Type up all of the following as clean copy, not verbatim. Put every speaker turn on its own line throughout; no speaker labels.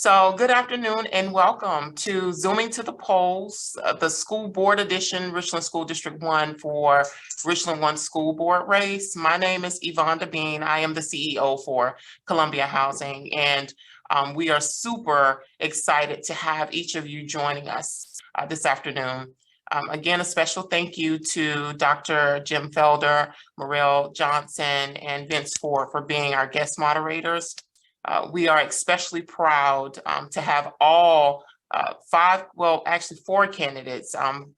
So good afternoon and welcome to Zooming to the Polls, the school board edition, Richland School District 1 for Richland 1 school board race. My name is Yvonne Devine. I am the CEO for Columbia Housing, and we are super excited to have each of you joining us this afternoon. Again, a special thank you to Dr. Jim Felder, Morel Johnson, and Vince Ford for being our guest moderators. We are especially proud to have all four candidates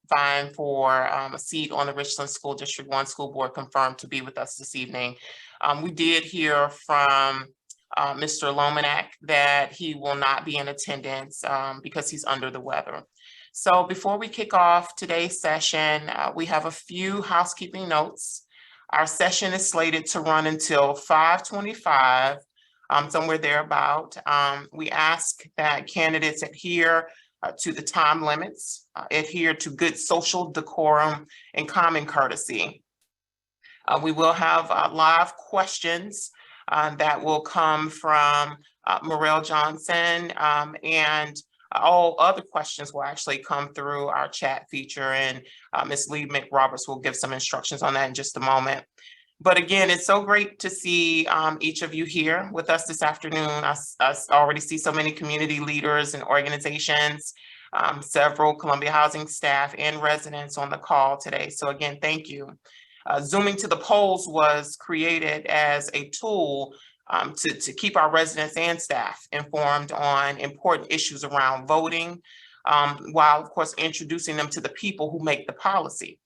vying for a seat on the Richland School District 1 School Board confirmed to be with us this evening. We did hear from Mr. Lomanak that he will not be in attendance because he's under the weather. So before we kick off today's session, we have a few housekeeping notes. Our session is slated to run until 5:25. Somewhere thereabout. We ask that candidates adhere to the time limits, adhere to good social decorum and common courtesy. We will have live questions that will come from Morel Johnson, and all other questions will actually come through our chat feature, and Ms. Lee McRoberts will give some instructions on that in just a moment. But again, it's so great to see each of you here with us this afternoon. I already see so many community leaders and organizations, several Columbia Housing staff and residents on the call today. So again, thank you. Zooming to the Polls was created as a tool to keep our residents and staff informed on important issues around voting, while of course introducing them to the people who make the policy.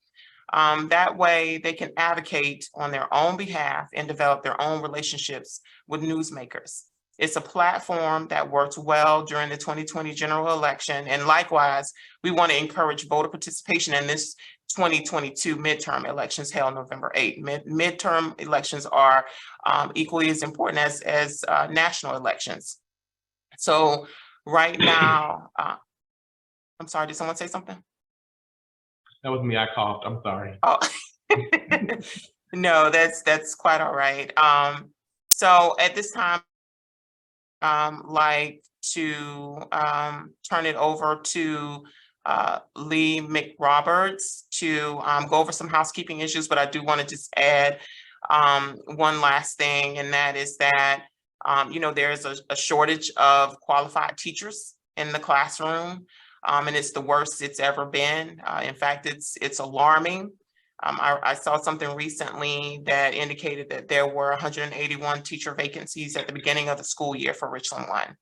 That way they can advocate on their own behalf and develop their own relationships with newsmakers. It's a platform that worked well during the 2020 general election. And likewise, we want to encourage voter participation in this 2022 midterm elections held November 8th. Midterm elections are equally as important as national elections. So right now, I'm sorry, did someone say something?
That was me, I coughed, I'm sorry.
Oh, no, that's quite all right. So at this time, like to turn it over to Lee McRoberts to go over some housekeeping issues, but I do want to just add one last thing, and that is that, there is a shortage of qualified teachers in the classroom. And it's the worst it's ever been. In fact, it's alarming. I saw something recently that indicated that there were 181 teacher vacancies at the beginning of the school year for Richland 1.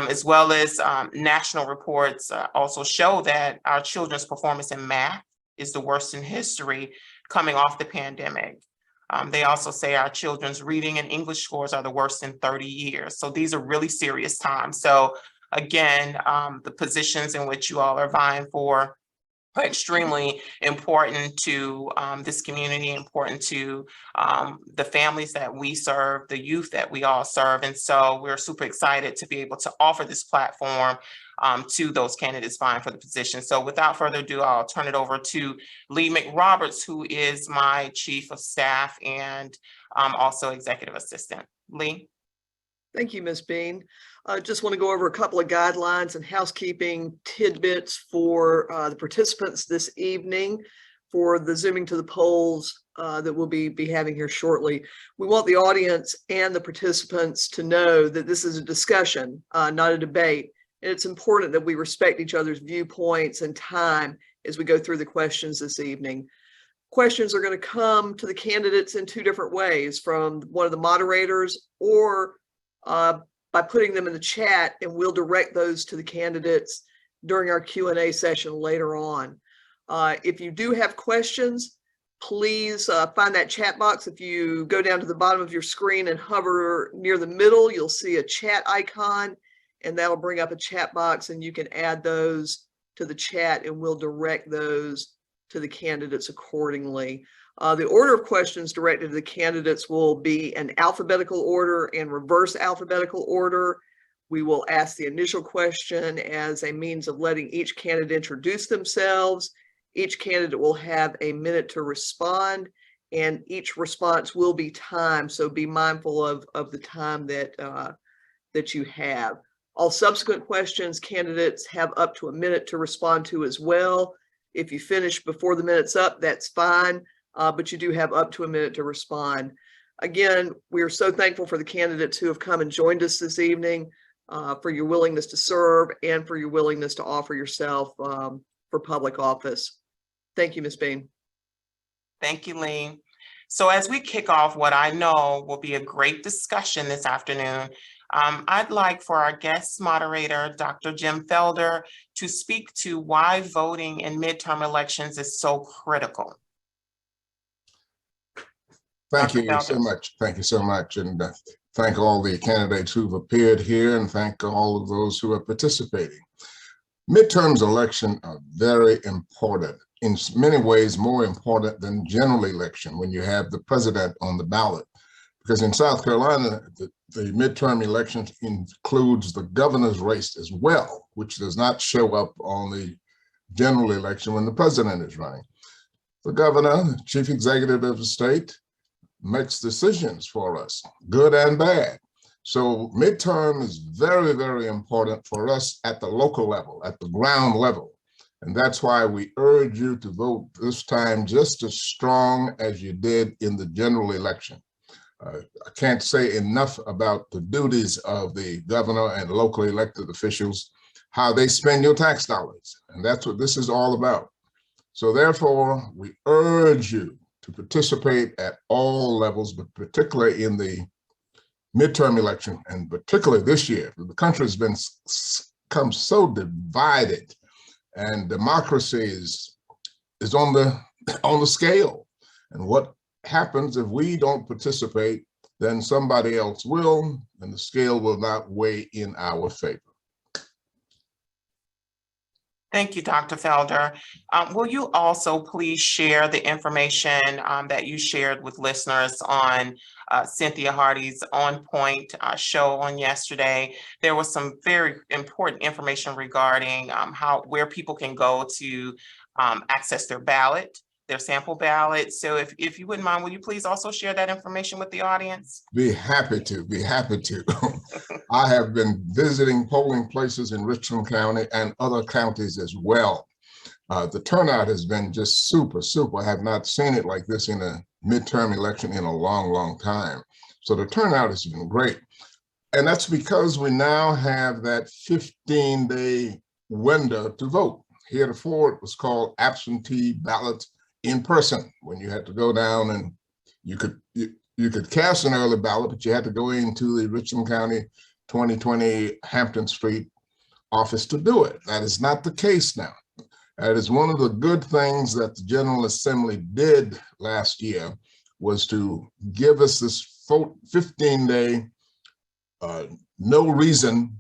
As well as national reports also show that our children's performance in math is the worst in history coming off the pandemic. They also say our children's reading and English scores are the worst in 30 years. So these are really serious times. So again, the positions in which you all are vying for are extremely important to this community, important to the families that we serve, the youth that we all serve. And so we're super excited to be able to offer this platform to those candidates vying for the position. So without further ado, I'll turn it over to Lee McRoberts, who is my chief of staff and also executive assistant. Lee.
Thank you, Ms. Bean. I just want to go over a couple of guidelines and housekeeping tidbits for the participants this evening for the Zooming to the Polls that we'll be having here shortly. We want the audience and the participants to know that this is a discussion, not a debate. And it's important that we respect each other's viewpoints and time as we go through the questions this evening. Questions are going to come to the candidates in two different ways, from one of the moderators or by putting them in the chat, and we'll direct those to the candidates during our Q&A session later on. If you do have questions, please find that chat box. If you go down to the bottom of your screen and hover near the middle, you'll see a chat icon, and that'll bring up a chat box, and you can add those to the chat, and we'll direct those to the candidates accordingly. The order of questions directed to the candidates will be in alphabetical order and reverse alphabetical order. We will ask the initial question as a means of letting each candidate introduce themselves. Each candidate will have a minute to respond, and each response will be timed. So be mindful of the time that you have. All subsequent questions, candidates have up to a minute to respond to as well. If you finish before the minute's up, that's fine, but you do have up to a minute to respond. Again, we are so thankful for the candidates who have come and joined us this evening, for your willingness to serve and for your willingness to offer yourself for public office. Thank you, Ms. Bean.
Thank you, Lee. So as we kick off what I know will be a great discussion this afternoon, I'd like for our guest moderator, Dr. Jim Felder, to speak to why voting in midterm elections is so critical.
Thank
Dr.
you so
Felder.
much. Thank you so much. And thank all the candidates who've appeared here and thank all of those who are participating. Midterms election are very important, in many ways more important than general election when you have the president on the ballot. Because in South Carolina, the midterm elections includes the governor's race as well, which does not show up on the general election when the president is running. The governor, the chief executive of the state, makes decisions for us, good and bad. So midterm is very, very important for us at the local level, at the ground level. And that's why we urge you to vote this time just as strong as you did in the general election. I can't say enough about the duties of the governor and locally elected officials, how they spend your tax dollars. And that's what this is all about. So therefore, we urge you to participate at all levels, but particularly in the midterm election, and particularly this year. The country has become so divided, and democracy is on the scale. And what happens if we don't participate, then somebody else will, and the scale will not weigh in our favor.
Thank you, Dr. Felder. Will you also please share the information that you shared with listeners on Cynthia Hardy's On Point show on yesterday? There was some very important information regarding where people can go to access their ballot, their sample ballot. So if you wouldn't mind, will you please also share that information with the audience?
Be happy to. I have been visiting polling places in Richland County and other counties as well. The turnout has been just super. I have not seen it like this in a midterm election in a long time. So the turnout has been great. And that's because we now have that 15-day window to vote. Heretofore, it was called absentee ballot in person, when you had to go down and you could cast an early ballot, but you had to go into the Richland County 2020 Hampton Street office to do it. That is not the case now. That is one of the good things that the General Assembly did last year, was to give us this 15-day no reason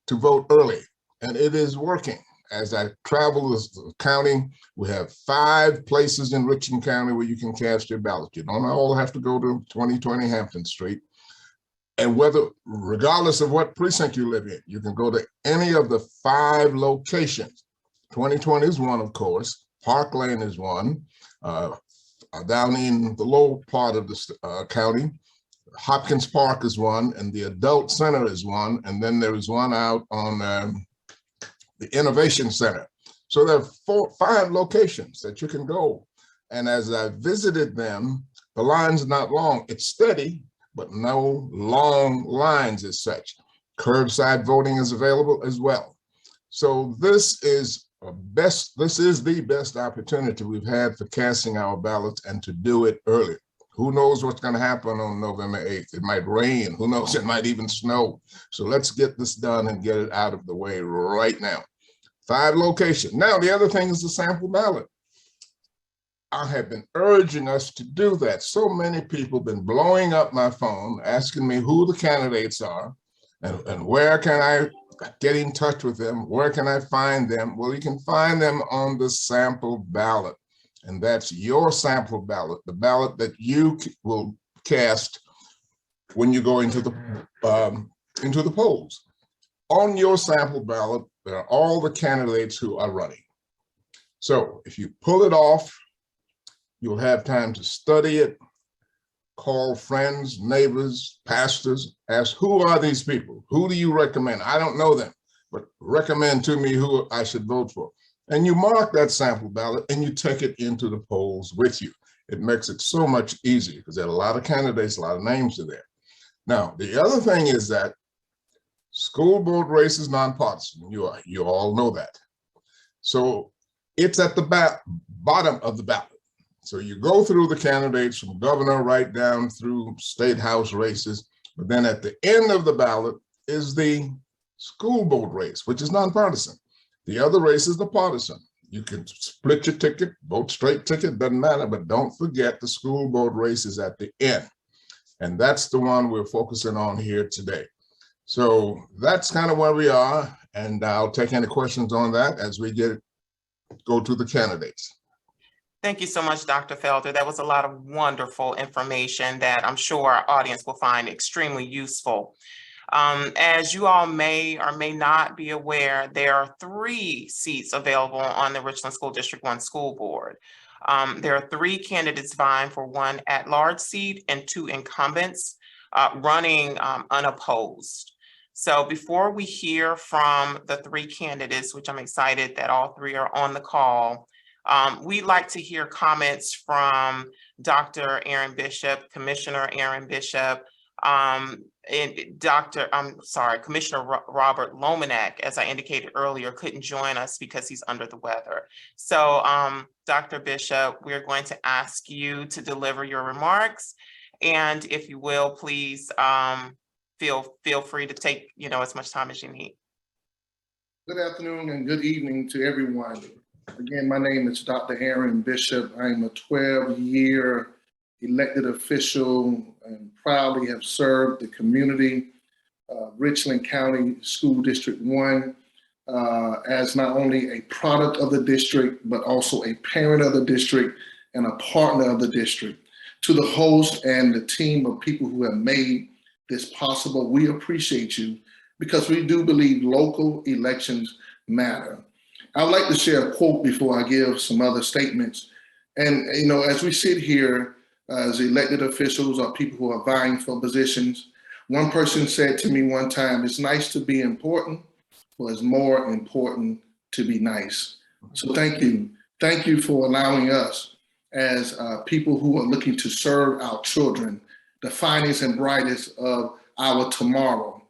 to vote early, and it is working. As I travel the county, we have 5 places in Richland County where you can cast your ballot. You don't all have to go to 2020 Hampton Street. And regardless of what precinct you live in, you can go to any of the 5 locations. 2020 is one, of course. Park Lane is one. Down in the lower part of the county, Hopkins Park is one, and the Adult Center is one. And then there is one out on the Innovation Center. So there are 5 locations that you can go. And as I visited them, the line's not long. It's steady, but no long lines as such. Curbside voting is available as well. So this is the best opportunity we've had for casting our ballots, and to do it early. Who knows what's going to happen on November 8th? It might rain. Who knows? It might even snow. So let's get this done and get it out of the way right now. 5 locations. Now, the other thing is the sample ballot. I have been urging us to do that. So many people have been blowing up my phone, asking me who the candidates are and where can I get in touch with them? Where can I find them? Well, you can find them on the sample ballot. And that's your sample ballot, the ballot that you will cast when you go into the polls. On your sample ballot, there are all the candidates who are running. So if you pull it off, you'll have time to study it, call friends, neighbors, pastors, ask, who are these people? Who do you recommend? I don't know them, but recommend to me who I should vote for. And you mark that sample ballot and you take it into the polls with you. It makes it so much easier because there are a lot of candidates, a lot of names are there. Now, the other thing is that school board race is nonpartisan. You all know that. So it's at the bottom of the ballot. So you go through the candidates from governor right down through state house races, but then at the end of the ballot is the school board race, which is nonpartisan. The other race is the partisan. You can split your ticket, vote straight ticket, doesn't matter, but don't forget the school board race is at the end. And that's the one we're focusing on here today. So that's kind of where we are. And I'll take any questions on that as we go to the candidates.
Thank you so much, Dr. Felder. That was a lot of wonderful information that I'm sure our audience will find extremely useful. As you all may or may not be aware, there are 3 seats available on the Richland School District 1 School Board. There are 3 candidates vying for 1 at-large seat and 2 incumbents running unopposed. So before we hear from the 3 candidates, which I'm excited that all 3 are on the call, we'd like to hear comments from Dr. Aaron Bishop, Commissioner Aaron Bishop, and Commissioner Robert Lomanak, as I indicated earlier, couldn't join us because he's under the weather. So Dr. Bishop, we're going to ask you to deliver your remarks. And if you will, please feel free to take as much time as you need.
Good afternoon and good evening to everyone. Again, my name is Dr. Aaron Bishop. I'm a 12-year elected official and proudly have served the community, Richland County School District 1, as not only a product of the district, but also a parent of the district and a partner of the district. To the host and the team of people who have made this possible, we appreciate you because we do believe local elections matter. I would like to share a quote before I give some other statements. And, as we sit here as elected officials or people who are vying for positions, one person said to me one time, it's nice to be important, but it's more important to be nice. So thank you. Thank you for allowing us as people who are looking to serve our children, the finest and brightest of our tomorrow,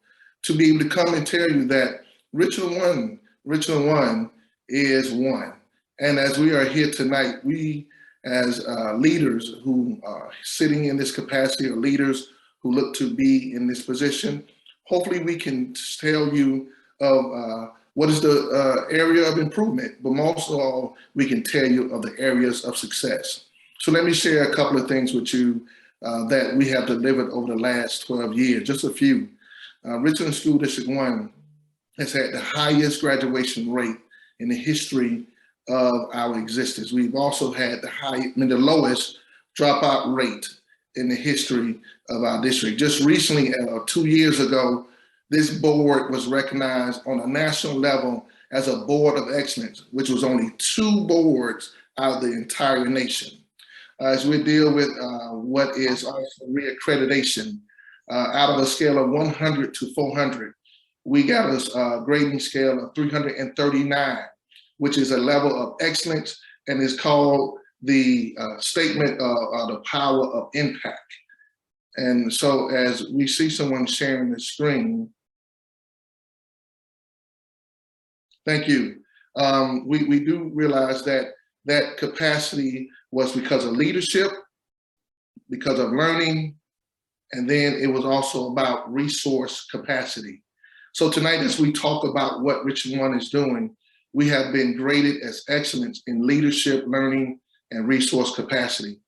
to be able to come and tell you that Richland 1 is 1. And as we are here tonight, we as leaders who are sitting in this capacity or leaders who look to be in this position, hopefully we can tell you of what is the area of improvement, but most of all, we can tell you of the areas of success. So let me share a couple of things with you that we have delivered over the last 12 years, just a few. Richland School District 1 has had the highest graduation rate in the history of our existence. We've also had the lowest dropout rate in the history of our district. Just recently, 2 years ago, this board was recognized on a national level as a board of excellence, which was only 2 boards out of the entire nation. As we deal with what is also reaccreditation, out of a scale of 100 to 400, we got a grading scale of 339, which is a level of excellence and is called the statement of the power of impact. And so as we see someone sharing the screen, thank you. We do realize that that capacity was because of leadership, because of learning, and then it was also about resource capacity. So tonight, as we talk about what Richland 1 is doing, we have been graded as excellence in leadership, learning, and resource capacity.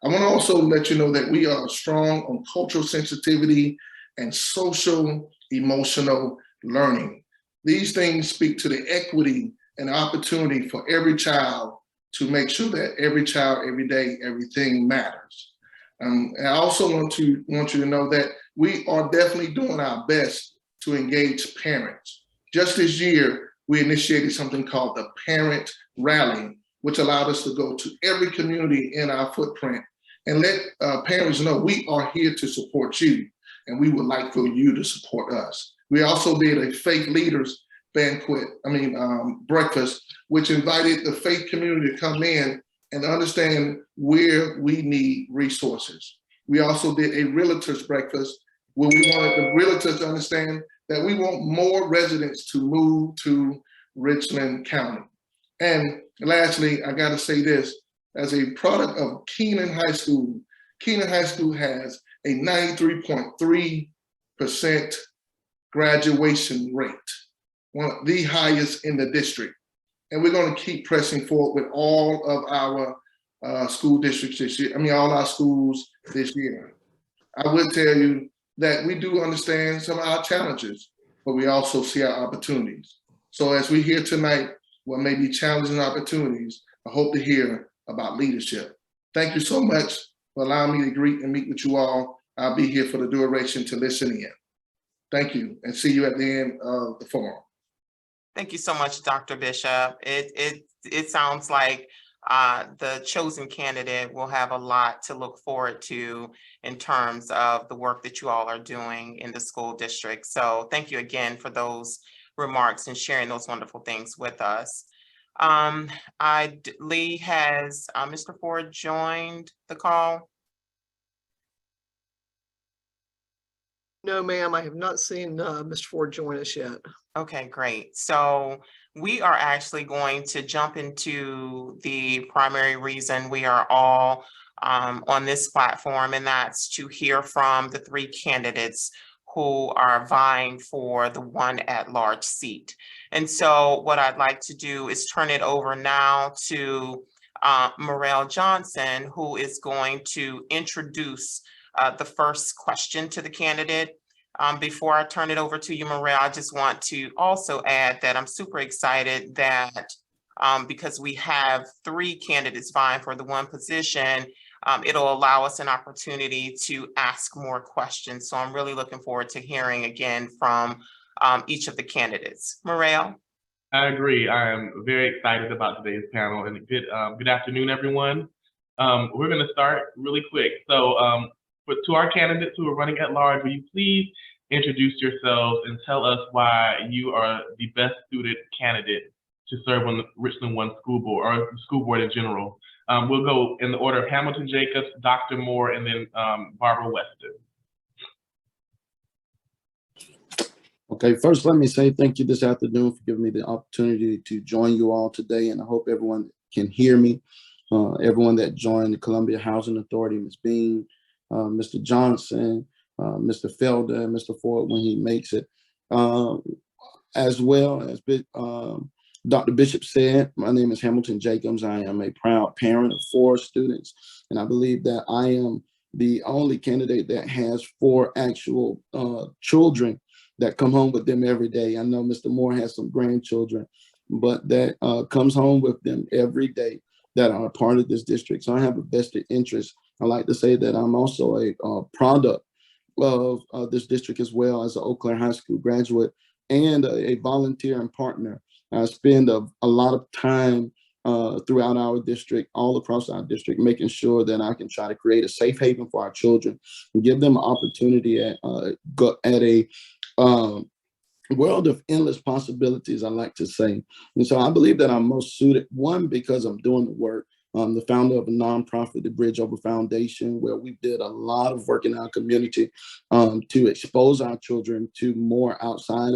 I want to also let you know that we are strong on cultural sensitivity and social emotional learning. These things speak to the equity and opportunity for every child to make sure that every child, every day, everything matters. And I also want you to know that we are definitely doing our best to engage parents. Just this year, we initiated something called the Parent Rally, which allowed us to go to every community in our footprint and let parents know we are here to support you, and we would like for you to support us. We also did a faith leaders breakfast, which invited the faith community to come in and understand where we need resources. We also did a realtors breakfast where we wanted the realtors to understand that we want more residents to move to Richland County. And lastly, I gotta say this, as a product of Keenan High School has a 93.3% graduation rate, one of the highest in the district. And we're going to keep pressing forward with all of our school districts this year, all our schools this year. I would tell you that we do understand some of our challenges, but we also see our opportunities. So as we hear tonight, what may be challenges and opportunities, I hope to hear about leadership. Thank you so much for allowing me to greet and meet with you all. I'll be here for the duration to listen in. Thank you, and see you at the end of the forum.
Thank you so much, Dr. Bishop. It sounds like the chosen candidate will have a lot to look forward to in terms of the work that you all are doing in the school district. So thank you again for those remarks and sharing those wonderful things with us. Lee, has Mr. Ford joined the call?
No, ma'am, I have not seen Mr. Ford join us yet.
Okay, great. So we are actually going to jump into the primary reason we are all on this platform, and that's to hear from the three candidates who are vying for the one at-large seat. And so what I'd like to do is turn it over now to Morel Johnson, who is going to introduce the first question to the candidate. Before I turn it over to you, Morel, I just want to also add that I'm super excited that because we have three candidates vying for the one position, it'll allow us an opportunity to ask more questions. So I'm really looking forward to hearing again from each of the candidates. Morel?
I agree. I am very excited about today's panel, and good afternoon, everyone. We're going to start really quick. So to our candidates who are running at large, will you please introduce yourselves and tell us why you are the best suited candidate to serve on the Richland 1 school board, or the school board in general. We'll go in the order of Hamilton Jacobs, Dr. Moore, and then Barbara Weston.
Okay, first let me say thank you this afternoon for giving me the opportunity to join you all today, and I hope everyone can hear me. Everyone that joined the Columbia Housing Authority, Ms. Bean, Mr. Johnson, Mr. Felder, and Mr. Ford when he makes it. As well as Dr. Bishop said, my name is Hamilton Jacobs. I am a proud parent of 4 students, and I believe that I am the only candidate that has 4 actual children that come home with them every day. I know Mr. Moore has some grandchildren, but that comes home with them every day that are a part of this district. So I have a vested interest. I like to say that I'm also a product of this district as well, as an Eau Claire High School graduate and a volunteer and partner. I spend a lot of time throughout our district, all across our district, making sure that I can try to create a safe haven for our children and give them an opportunity at a world of endless possibilities, I like to say. And so I believe that I'm most suited, one, because I'm doing the work. I'm the founder of a nonprofit, the Bridge Over Foundation, where we did a lot of work in our community to expose our children to more outside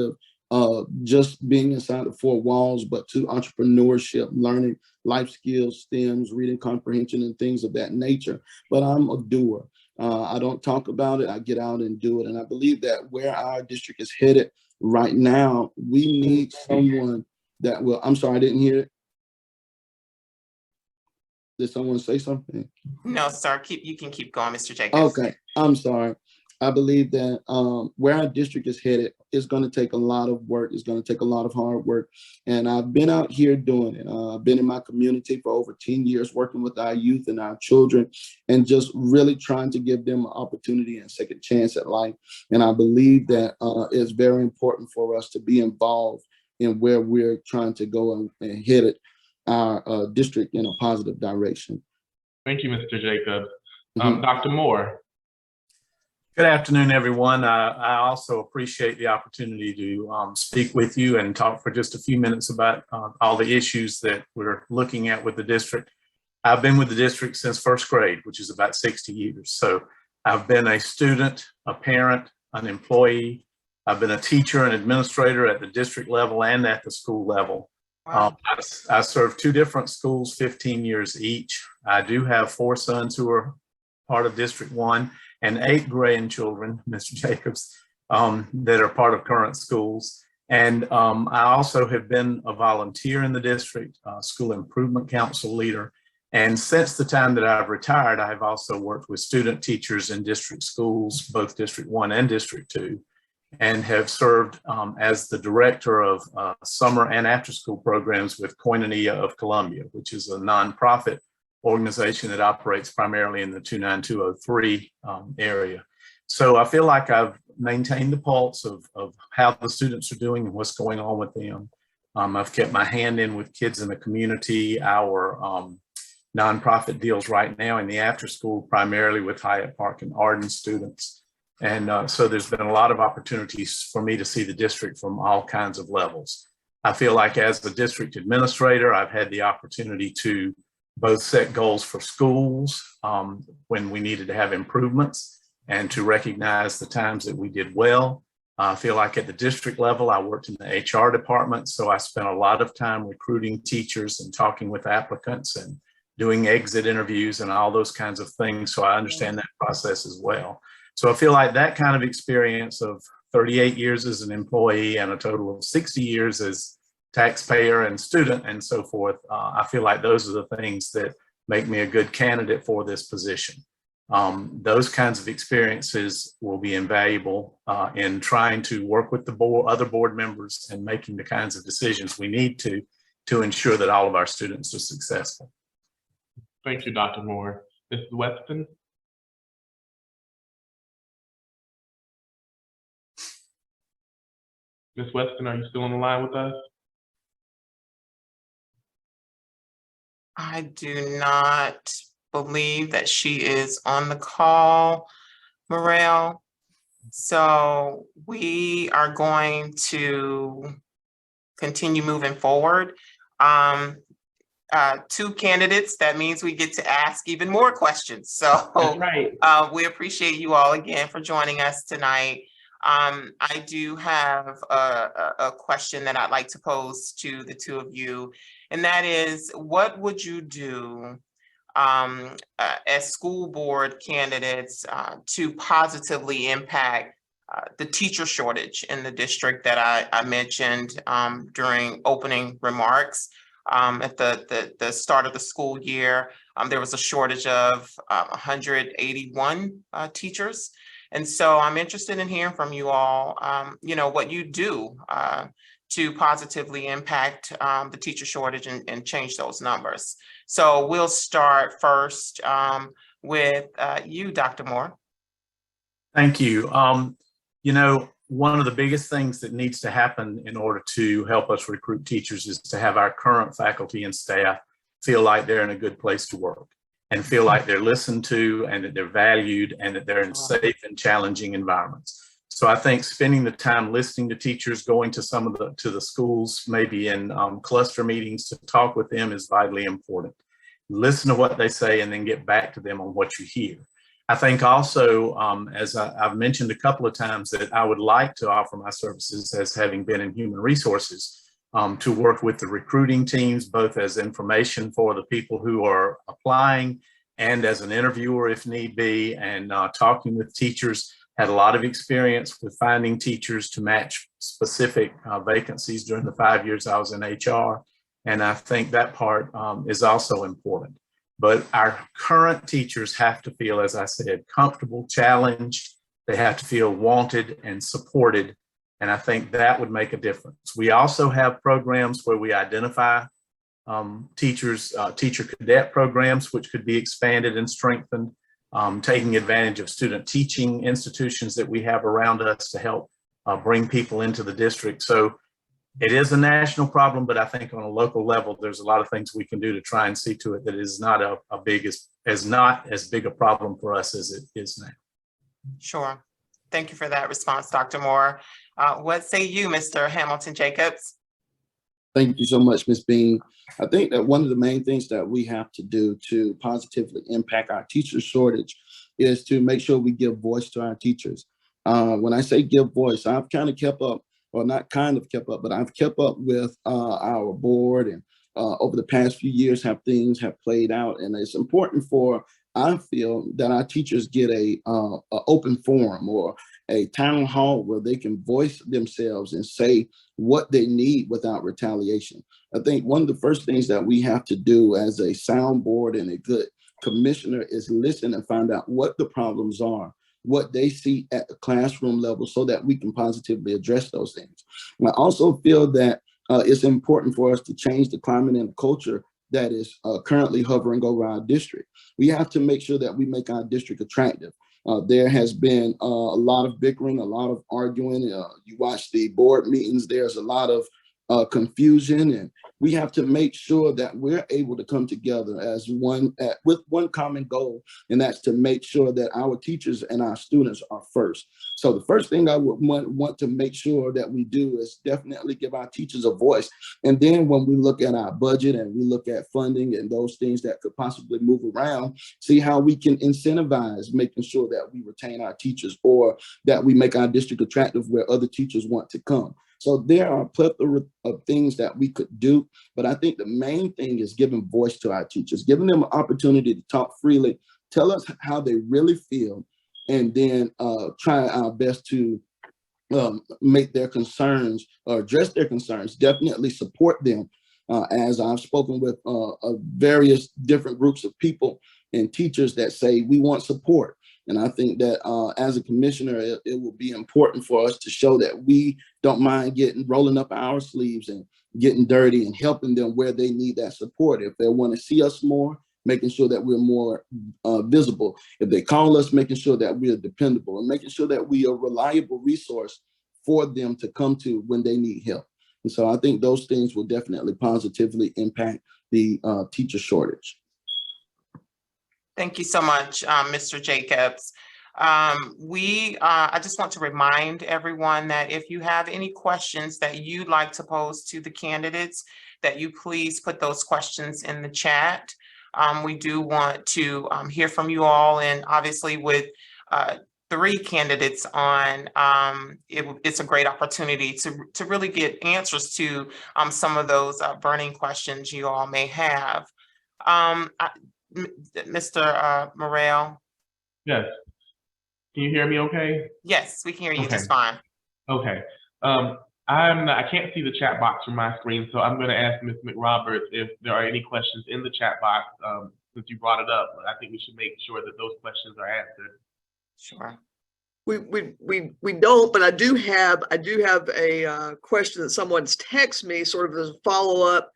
of just being inside the 4 walls, but to entrepreneurship, learning life skills, STEMs, reading comprehension, and things of that nature. But I'm a doer. I don't talk about it, I get out and do it. And I believe that where our district is headed right now, we need someone that will, I'm sorry, I didn't hear it. Did someone say something?
No, sir, you can keep going, Mr. Jacobs.
Okay, I'm sorry. I believe that where our district is headed is going to take a lot of work. It's going to take a lot of hard work. And I've been out here doing it. I've been in my community for over 10 years, working with our youth and our children, and just really trying to give them an opportunity and a second chance at life. And I believe that it's very important for us to be involved in where we're trying to go and head our district in a positive direction.
Thank you, Mr. Jacobs. Dr. Moore.
Good afternoon, everyone. I also appreciate the opportunity to speak with you and talk for just a few minutes about all the issues that we're looking at with the district. I've been with the district since first grade, which is about 60 years. So I've been a student, a parent, an employee. I've been a teacher and administrator at the district level and at the school level.
Wow.
I served 2 different schools, 15 years each. I do have 4 sons who are part of District 1 and 8 grandchildren, Mr. Jacobs, that are part of current schools. And I also have been a volunteer in the district, school improvement council leader. And since the time that I've retired, I've also worked with student teachers in district schools, both District 1 and District 2, and have served as the director of summer and after school programs with Koinonia of Columbia, which is a nonprofit organization that operates primarily in the 29203 area. So I feel like I've maintained the pulse of how the students are doing and what's going on with them. I've kept my hand in with kids in the community. Our nonprofit deals right now in the after school primarily with Hyatt Park and Arden students. And so there's been a lot of opportunities for me to see the district from all kinds of levels. I feel like as the district administrator, I've had the opportunity to both set goals for schools when we needed to have improvements and to recognize the times that we did well. I feel like at the district level, I worked in the HR department, so I spent a lot of time recruiting teachers and talking with applicants and doing exit interviews and all those kinds of things. So I understand that process as well. So I feel like that kind of experience of 38 years as an employee and a total of 60 years as taxpayer and student and so forth, I feel like those are the things that make me a good candidate for this position. Those kinds of experiences will be invaluable in trying to work with the other board members and making the kinds of decisions we need to ensure that all of our students are successful.
Thank you, Dr. Moore. Mrs. Weston? Ms. Weston, are you still on the line with us?
I do not believe that she is on the call, Morel. So we are going to continue moving forward. 2 candidates, that means we get to ask even more questions. So
That's right.
We appreciate you all again for joining us tonight. I do have a question that I'd like to pose to the 2 of you, and that is, what would you do as school board candidates to positively impact the teacher shortage in the district that I mentioned during opening remarks? At the start of the school year, there was a shortage of 181 teachers. And so I'm interested in hearing from you all, what you do to positively impact the teacher shortage and change those numbers. So we'll start first with you, Dr. Moore.
Thank you. One of the biggest things that needs to happen in order to help us recruit teachers is to have our current faculty and staff feel like they're in a good place to work and feel like they're listened to and that they're valued and that they're in safe and challenging environments. So I think spending the time listening to teachers, going to some of the schools, maybe in cluster meetings to talk with them is vitally important. Listen to what they say and then get back to them on what you hear. I think also, as I've mentioned a couple of times, that I would like to offer my services as having been in human resources to work with the recruiting teams, both as information for the people who are applying and as an interviewer if need be, and talking with teachers. Had a lot of experience with finding teachers to match specific vacancies during the 5 years I was in HR. And I think that part is also important. But our current teachers have to feel, as I said, comfortable, challenged. They have to feel wanted and supported. And I think that would make a difference. We also have programs where we identify teachers, teacher cadet programs, which could be expanded and strengthened, taking advantage of student teaching institutions that we have around us to help bring people into the district. So it is a national problem, but I think on a local level, there's a lot of things we can do to try and see to it that it is not a big is not as big a problem for us as it is now.
Sure. Thank you for that response, Dr. Moore. What say you, Mr. Hamilton Jacobs?
Thank you so much, Ms. Bean. I think that one of the main things that we have to do to positively impact our teacher shortage is to make sure we give voice to our teachers. When I say give voice, I've kind of kept up, or not kind of kept up, but I've kept up with our board, and over the past few years things have played out. And it's important for, I feel, that our teachers get a open forum or a town hall where they can voice themselves and say what they need without retaliation. I think one of the first things that we have to do as a sound board and a good commissioner is listen and find out what the problems are, what they see at the classroom level, so that we can positively address those things. And I also feel that it's important for us to change the climate and the culture that is currently hovering over our district. We have to make sure that we make our district attractive. There has been a lot of bickering, a lot of arguing. You watch the board meetings, there's a lot of confusion, and we have to make sure that we're able to come together as one with one common goal, and that's to make sure that our teachers and our students are first. So the first thing I would want to make sure that we do is definitely give our teachers a voice. And then when we look at our budget and we look at funding and those things that could possibly move around, see how we can incentivize making sure that we retain our teachers, or that we make our district attractive where other teachers want to come. So there are a plethora of things that we could do, but I think the main thing is giving voice to our teachers, giving them an opportunity to talk freely, tell us how they really feel, and then try our best to make their concerns or address their concerns, definitely support them. As I've spoken with various different groups of people and teachers that say we want support. And I think that as a commissioner, it will be important for us to show that we don't mind rolling up our sleeves and getting dirty and helping them where they need that support. If they want to see us more, making sure that we're more visible. If they call us, making sure that we are dependable and making sure that we are a reliable resource for them to come to when they need help. And so I think those things will definitely positively impact the teacher shortage.
Thank you so much, Mr. Jacobs. I just want to remind everyone that if you have any questions that you'd like to pose to the candidates, that you please put those questions in the chat. We do want to hear from you all, and obviously with 3 candidates on, it's a great opportunity to really get answers to some of those burning questions you all may have. Mr. Morrell?
Yes. Can you hear me okay?
Yes, we can hear you
Okay.
just fine.
Okay. I can't see the chat box from my screen, so I'm going to ask Ms. McRoberts if there are any questions in the chat box, since you brought it up. I think we should make sure that those questions are answered.
Sure.
We don't, but I do have a question that someone's texted me, sort of as a follow-up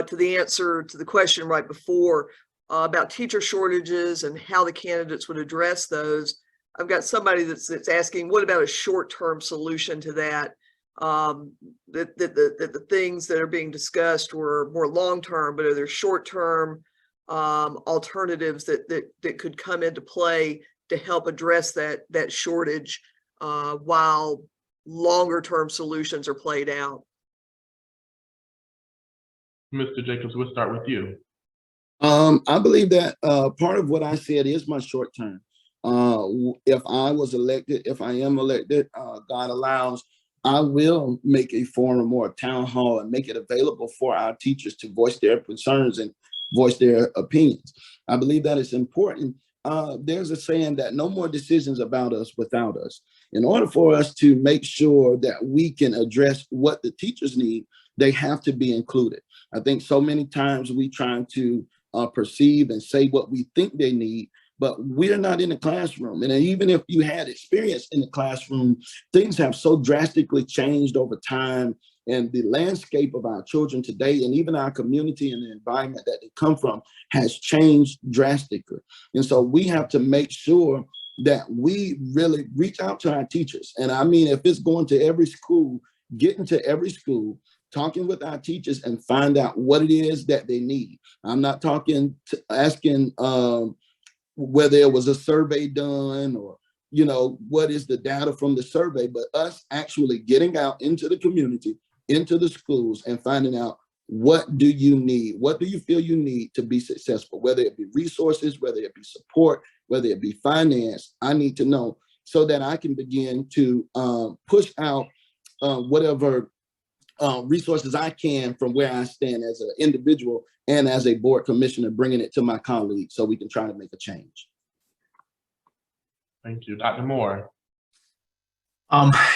to the answer to the question right before about teacher shortages and how the candidates would address those. I've got somebody that's asking, what about a short-term solution to that? That the things that are being discussed were more long-term, but are there short-term alternatives that could come into play to help address that shortage while longer-term solutions are played out?
Mr. Jacobs, we'll start with you.
I believe that part of what I said is my short term. If I was elected, if I am elected, God allows, I will make a forum or a town hall and make it available for our teachers to voice their concerns and voice their opinions. I believe that it's important. There's a saying that no more decisions about us without us. In order for us to make sure that we can address what the teachers need, they have to be included. I think so many times we try to perceive and say what we think they need, but we're not in the classroom. And even if you had experience in the classroom, things have so drastically changed over time, and the landscape of our children today, and even our community and the environment that they come from, has changed drastically. And so we have to make sure that we really reach out to our teachers. And I mean, if it's going to every school, get into every school, talking with our teachers and find out what it is that they need. I'm not talking asking whether it was a survey done or, you know, what is the data from the survey, but us actually getting out into the community, into the schools, and finding out, what do you need? What do you feel you need to be successful? Whether it be resources, whether it be support, whether it be finance, I need to know so that I can begin to push out whatever resources I can from where I stand as an individual and as a board commissioner, bringing it to my colleagues so we can try to make a change.
Thank you. Dr. Moore.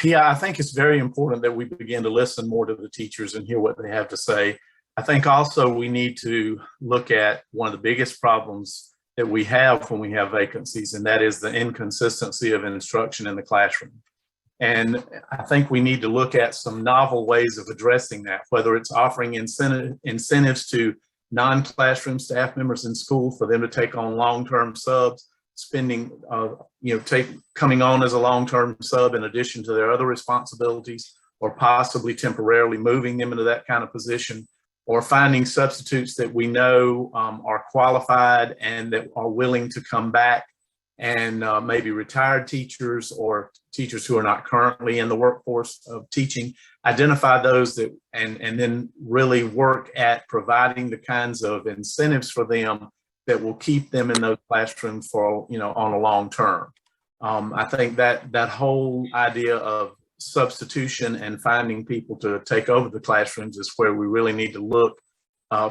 Yeah, I think it's very important that we begin to listen more to the teachers and hear what they have to say. I think also we need to look at one of the biggest problems that we have when we have vacancies, and that is the inconsistency of instruction in the classroom. And I think we need to look at some novel ways of addressing that, whether it's offering incentives to non-classroom staff members in school for them to take on long-term subs, spending, coming on as a long-term sub in addition to their other responsibilities, or possibly temporarily moving them into that kind of position, or finding substitutes that we know are qualified and that are willing to come back, and maybe retired teachers or teachers who are not currently in the workforce of teaching, identify those that, and then really work at providing the kinds of incentives for them that will keep them in those classrooms for, on a long term. I think that whole idea of substitution and finding people to take over the classrooms is where we really need to look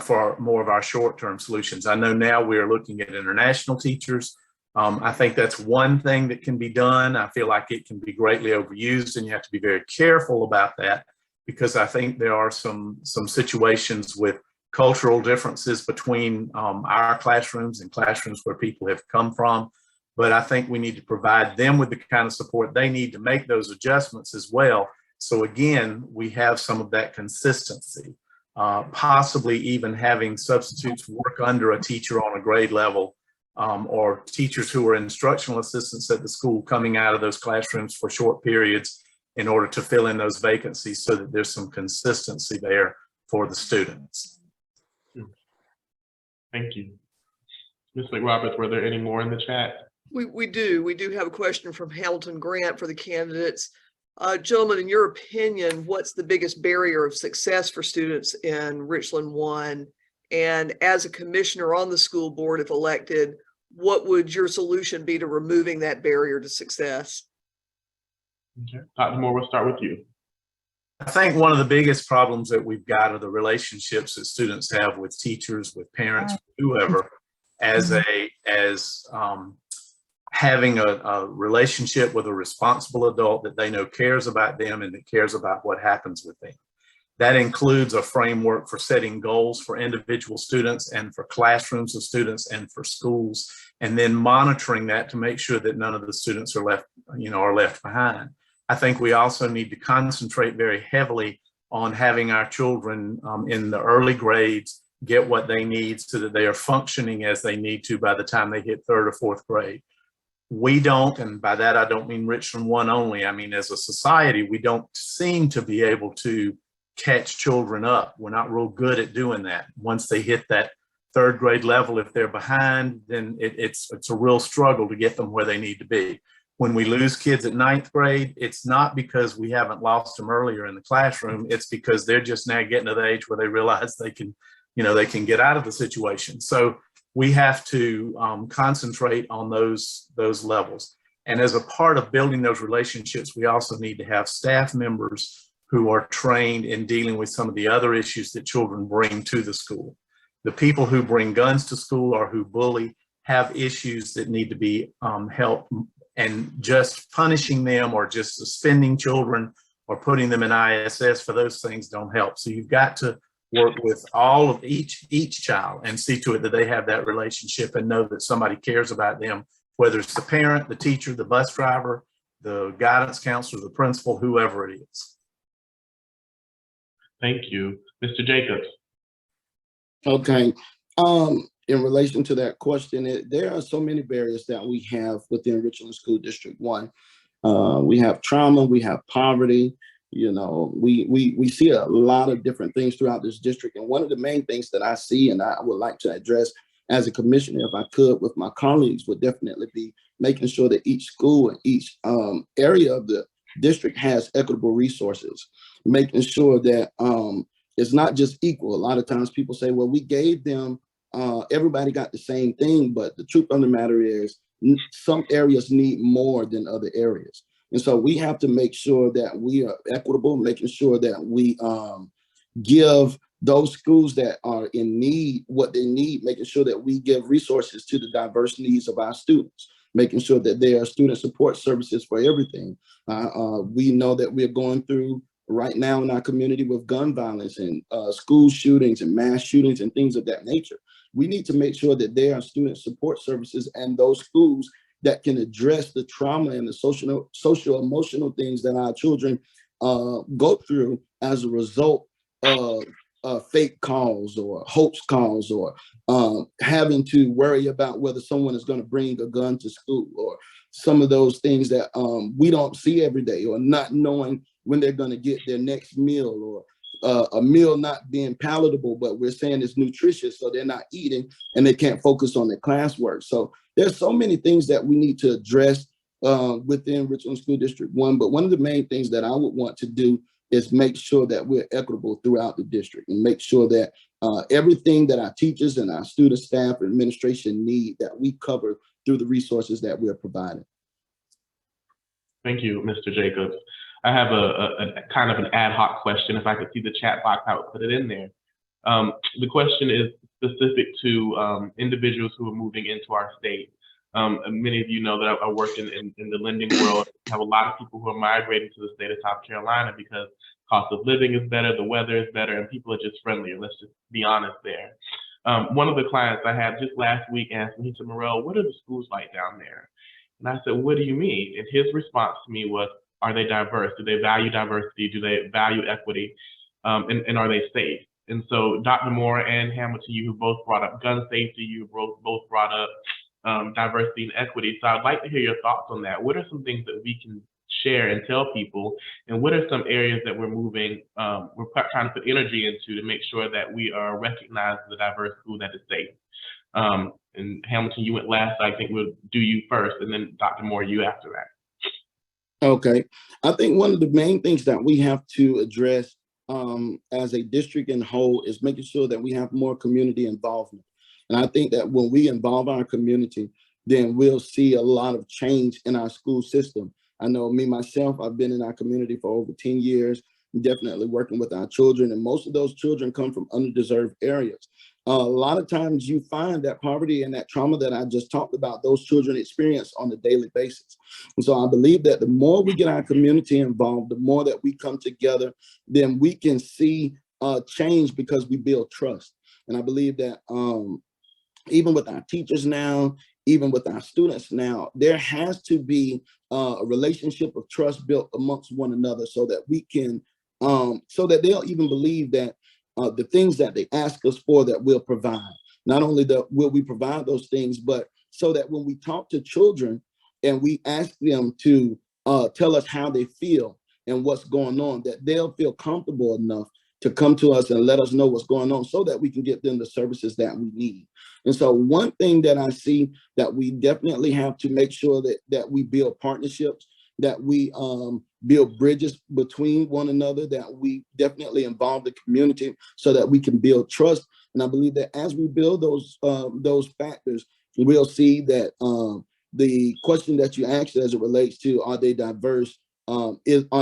for more of our short-term solutions. I know now we're looking at international teachers. I think that's one thing that can be done. I feel like it can be greatly overused, and you have to be very careful about that, because I think there are some situations with cultural differences between our classrooms and classrooms where people have come from. But I think we need to provide them with the kind of support they need to make those adjustments as well. So again, we have some of that consistency, possibly even having substitutes work under a teacher on a grade level, or teachers who are instructional assistants at the school coming out of those classrooms for short periods in order to fill in those vacancies so that there's some consistency there for the students.
Thank you. Ms. McRoberts, were there any more in the chat?
We do have a question from Hamilton Grant for the candidates. Gentlemen, in your opinion, what's the biggest barrier of success for students in Richland 1? And as a commissioner on the school board, if elected, what would your solution be to removing that barrier to success?
Okay. Dr. Moore, we'll start with you.
I think one of the biggest problems that we've got are the relationships that students have with teachers, with parents, whoever, as having a relationship with a responsible adult that they know cares about them and that cares about what happens with them. That includes a framework for setting goals for individual students and for classrooms of students and for schools, and then monitoring that to make sure that none of the students are left behind. I think we also need to concentrate very heavily on having our children in the early grades get what they need so that they are functioning as they need to by the time they hit 3rd or 4th grade. We don't, and by that I don't mean Richland 1 only, I mean as a society, we don't seem to be able to catch children up. We're not real good at doing that. Once they hit that 3rd grade level, if they're behind, then it's a real struggle to get them where they need to be. When we lose kids at 9th grade, it's not because we haven't lost them earlier in the classroom. It's because they're just now getting to the age where they realize they can get out of the situation. So we have to concentrate on those levels. And as a part of building those relationships, we also need to have staff members who are trained in dealing with some of the other issues that children bring to the school. The people who bring guns to school or who bully have issues that need to be helped. And just punishing them or just suspending children or putting them in ISS for those things don't help. So you've got to work with all of each child and see to it that they have that relationship and know that somebody cares about them, whether it's the parent, the teacher, the bus driver, the guidance counselor, the principal, whoever it is.
Thank you. Mr. Jacobs.
Okay. In relation to that question, there are so many barriers that we have within Richland School District 1. We have trauma, we have poverty, You know, we see a lot of different things throughout this district. And one of the main things that I see and I would like to address as a commissioner, if I could, with my colleagues, would definitely be making sure that each school and each area of the district has equitable resources, making sure that it's not just equal. A lot of times people say, well, we gave them, everybody got the same thing, but the truth of the matter is some areas need more than other areas. And so we have to make sure that we are equitable, making sure that we give those schools that are in need what they need, making sure that we give resources to the diverse needs of our students, making sure that there are student support services for everything. We know that we're going through right now in our community with gun violence and school shootings and mass shootings and things of that nature. We need to make sure that there are student support services and those schools that can address the trauma and the social emotional things that our children go through as a result of fake calls or hoax calls or having to worry about whether someone is going to bring a gun to school, or some of those things that we don't see every day, or not knowing when they're going to get their next meal, or a meal not being palatable, but we're saying it's nutritious, so they're not eating and they can't focus on their classwork. So there's so many things that we need to address within Richland School District 1. But one of the main things that I would want to do is make sure that we're equitable throughout the district, and make sure that everything that our teachers and our student staff and administration need, that we cover through the resources that we're providing.
Thank you, Mr. Jacobs. I have a kind of an ad hoc question. If I could see the chat box, I would put it in there. The question is specific to individuals who are moving into our state. Many of you know that I work in the lending world. I have a lot of people who are migrating to the state of South Carolina because cost of living is better, the weather is better, and people are just friendlier. Let's just be honest there. One of the clients I had just last week asked me, he said, Morel, what are the schools like down there? And I said, what do you mean? And his response to me was, are they diverse? Do they value diversity? Do they value equity? And are they safe? And so Dr. Moore and Hamilton, you both brought up gun safety, you both brought up diversity and equity. So I'd like to hear your thoughts on that. What are some things that we can share and tell people? And what are some areas that we're moving, we're trying to put energy into to make sure that we are recognized as a diverse school that is safe? And Hamilton, you went last, so I think we'll do you first, and then Dr. Moore, you after that.
Okay. I think one of the main things that we have to address as a district in whole is making sure that we have more community involvement. And I think that when we involve our community, then we'll see a lot of change in our school system. I know me, myself, I've been in our community for over 10 years, definitely working with our children. And most of those children come from underdeserved areas. A lot of times you find that poverty and that trauma that I just talked about, those children experience on a daily basis. And so I believe that the more we get our community involved, the more that we come together, then we can see change, because we build trust. And I believe that even with our teachers now, even with our students now, there has to be a relationship of trust built amongst one another, so that we can, so that they'll even believe that the things that they ask us for, that we'll provide. Not only will we provide those things, but so that when we talk to children and we ask them to tell us how they feel and what's going on, that they'll feel comfortable enough to come to us and let us know what's going on, so that we can get them the services that we need. And so one thing that I see that we definitely have to make sure that we build partnerships, that we build bridges between one another, that we definitely involve the community so that we can build trust. And I believe that as we build those factors, we'll see that the question that you asked as it relates to, are they diverse, are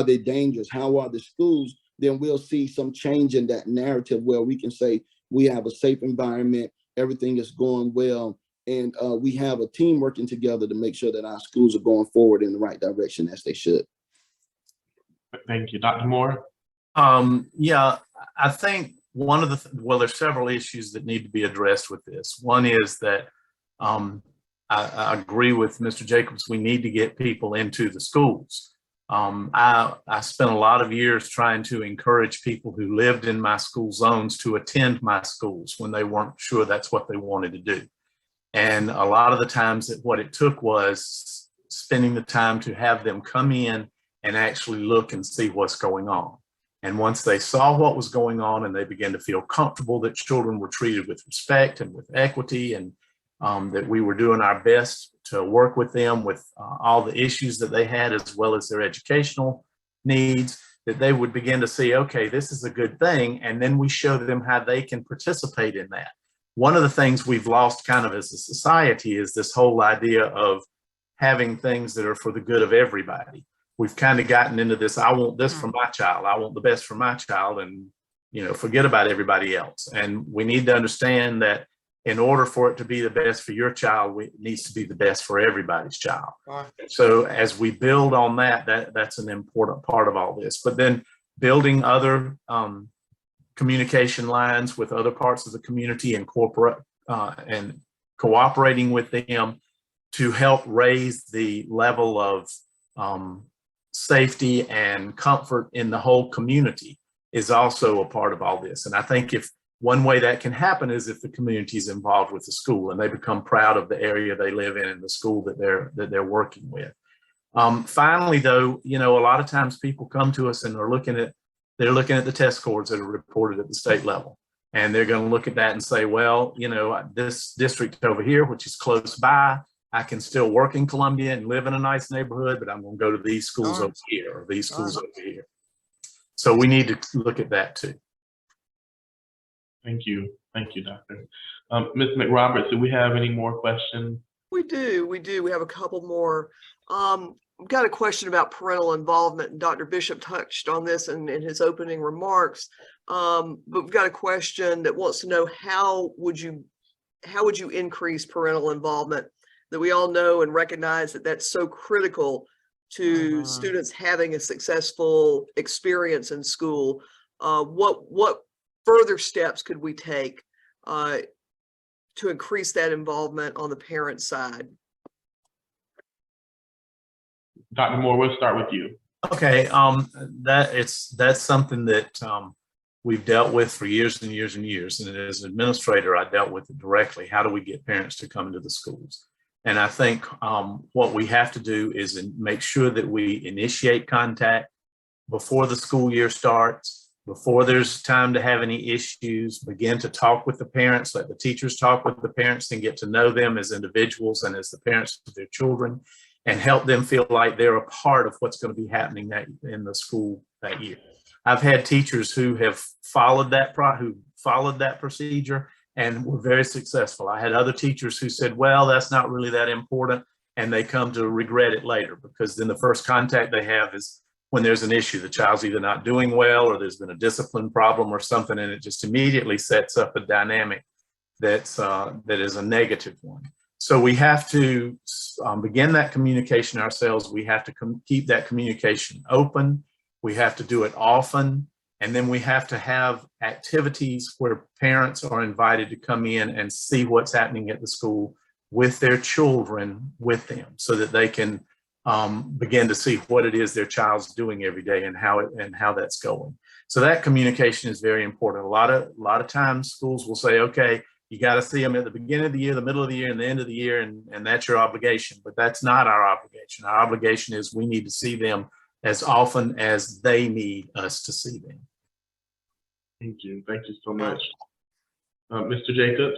they dangerous, how are the schools, then we'll see some change in that narrative, where we can say we have a safe environment, everything is going well, and we have a team working together to make sure that our schools are going forward in the right direction as they should.
Thank you. Dr. Moore?
Yeah, I think one of well, there's several issues that need to be addressed with this. One is that I agree with Mr. Jacobs, we need to get people into the schools. I spent a lot of years trying to encourage people who lived in my school zones to attend my schools when they weren't sure that's what they wanted to do. And a lot of the times what it took was spending the time to have them come in and actually look and see what's going on. And once they saw what was going on and they began to feel comfortable that children were treated with respect and with equity, and that we were doing our best to work with them with all the issues that they had, as well as their educational needs, that they would begin to see, okay, this is a good thing. And then we show them how they can participate in that. One of the things we've lost kind of as a society is this whole idea of having things that are for the good of everybody. We've kind of gotten into this, I want this for my child, I want the best for my child, and forget about everybody else. And we need to understand that in order for it to be the best for your child, it needs to be the best for everybody's child. So as we build on that's an important part of all this. But then building other communication lines with other parts of the community and corporate and cooperating with them to help raise the level of safety and comfort in the whole community is also a part of all this. And I think if one way that can happen is if the community is involved with the school and they become proud of the area they live in and the school that they're working with. Finally, though, a lot of times people come to us and they're looking at the test scores that are reported at the state level, and they're going to look at that and say, well, this district over here, which is close by, I can still work in Columbia and live in a nice neighborhood, but I'm going to go to these schools over here or these schools over here. So we need to look at that too.
Thank you, Doctor. Ms. McRoberts, do we have any more questions?
We do. We have a couple more. We've got a question about parental involvement, and Dr. Bishop touched on this in his opening remarks. But we've got a question that wants to know how would you increase parental involvement? That we all know and recognize that that's so critical to students having a successful experience in school. What further steps could we take to increase that involvement on the parent side?
Dr. Moore, we'll start with you.
Okay, that's something that we've dealt with for years and years and years. And as an administrator, I dealt with it directly. How do we get parents to come into the schools? And I think what we have to do is make sure that we initiate contact before the school year starts, before there's time to have any issues, begin to talk with the parents, let the teachers talk with the parents and get to know them as individuals and as the parents of their children, and help them feel like they're a part of what's going to be happening in the school that year. I've had teachers who have followed that procedure and were very successful. I had other teachers who said, well, that's not really that important, and they come to regret it later, because then the first contact they have is when there's an issue. The child's either not doing well or there's been a discipline problem or something, and it just immediately sets up a dynamic that is a negative one. So we have to begin that communication ourselves. We have to keep that communication open. We have to do it often. And then we have to have activities where parents are invited to come in and see what's happening at the school with their children with them, so that they can begin to see what it is their child's doing every day and how that's going. So that communication is very important. A lot of times schools will say, okay, you got to see them at the beginning of the year, the middle of the year, and the end of the year, and that's your obligation. But that's not our obligation. Our obligation is we need to see them as often as they need us to see them.
Thank you so much. Mr. Jacobs?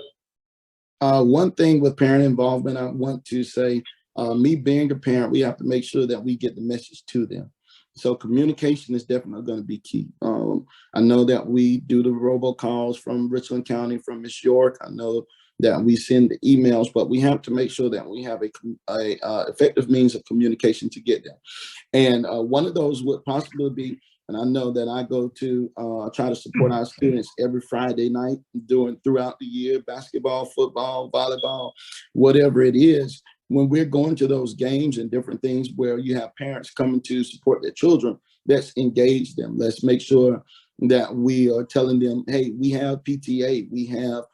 One thing with parent involvement, I want to say, me being a parent, we have to make sure that we get the message to them. So communication is definitely going to be key. I know that we do the robocalls from Richland County, from Miss York. I know that we send the emails, but we have to make sure that we have a effective means of communication to get them. And one of those would possibly be, and I know that I go to try to support our students every Friday night throughout the year, basketball, football, volleyball, whatever it is. When we're going to those games and different things where you have parents coming to support their children, let's engage them. Let's make sure that we are telling them, hey, we have PTA, we have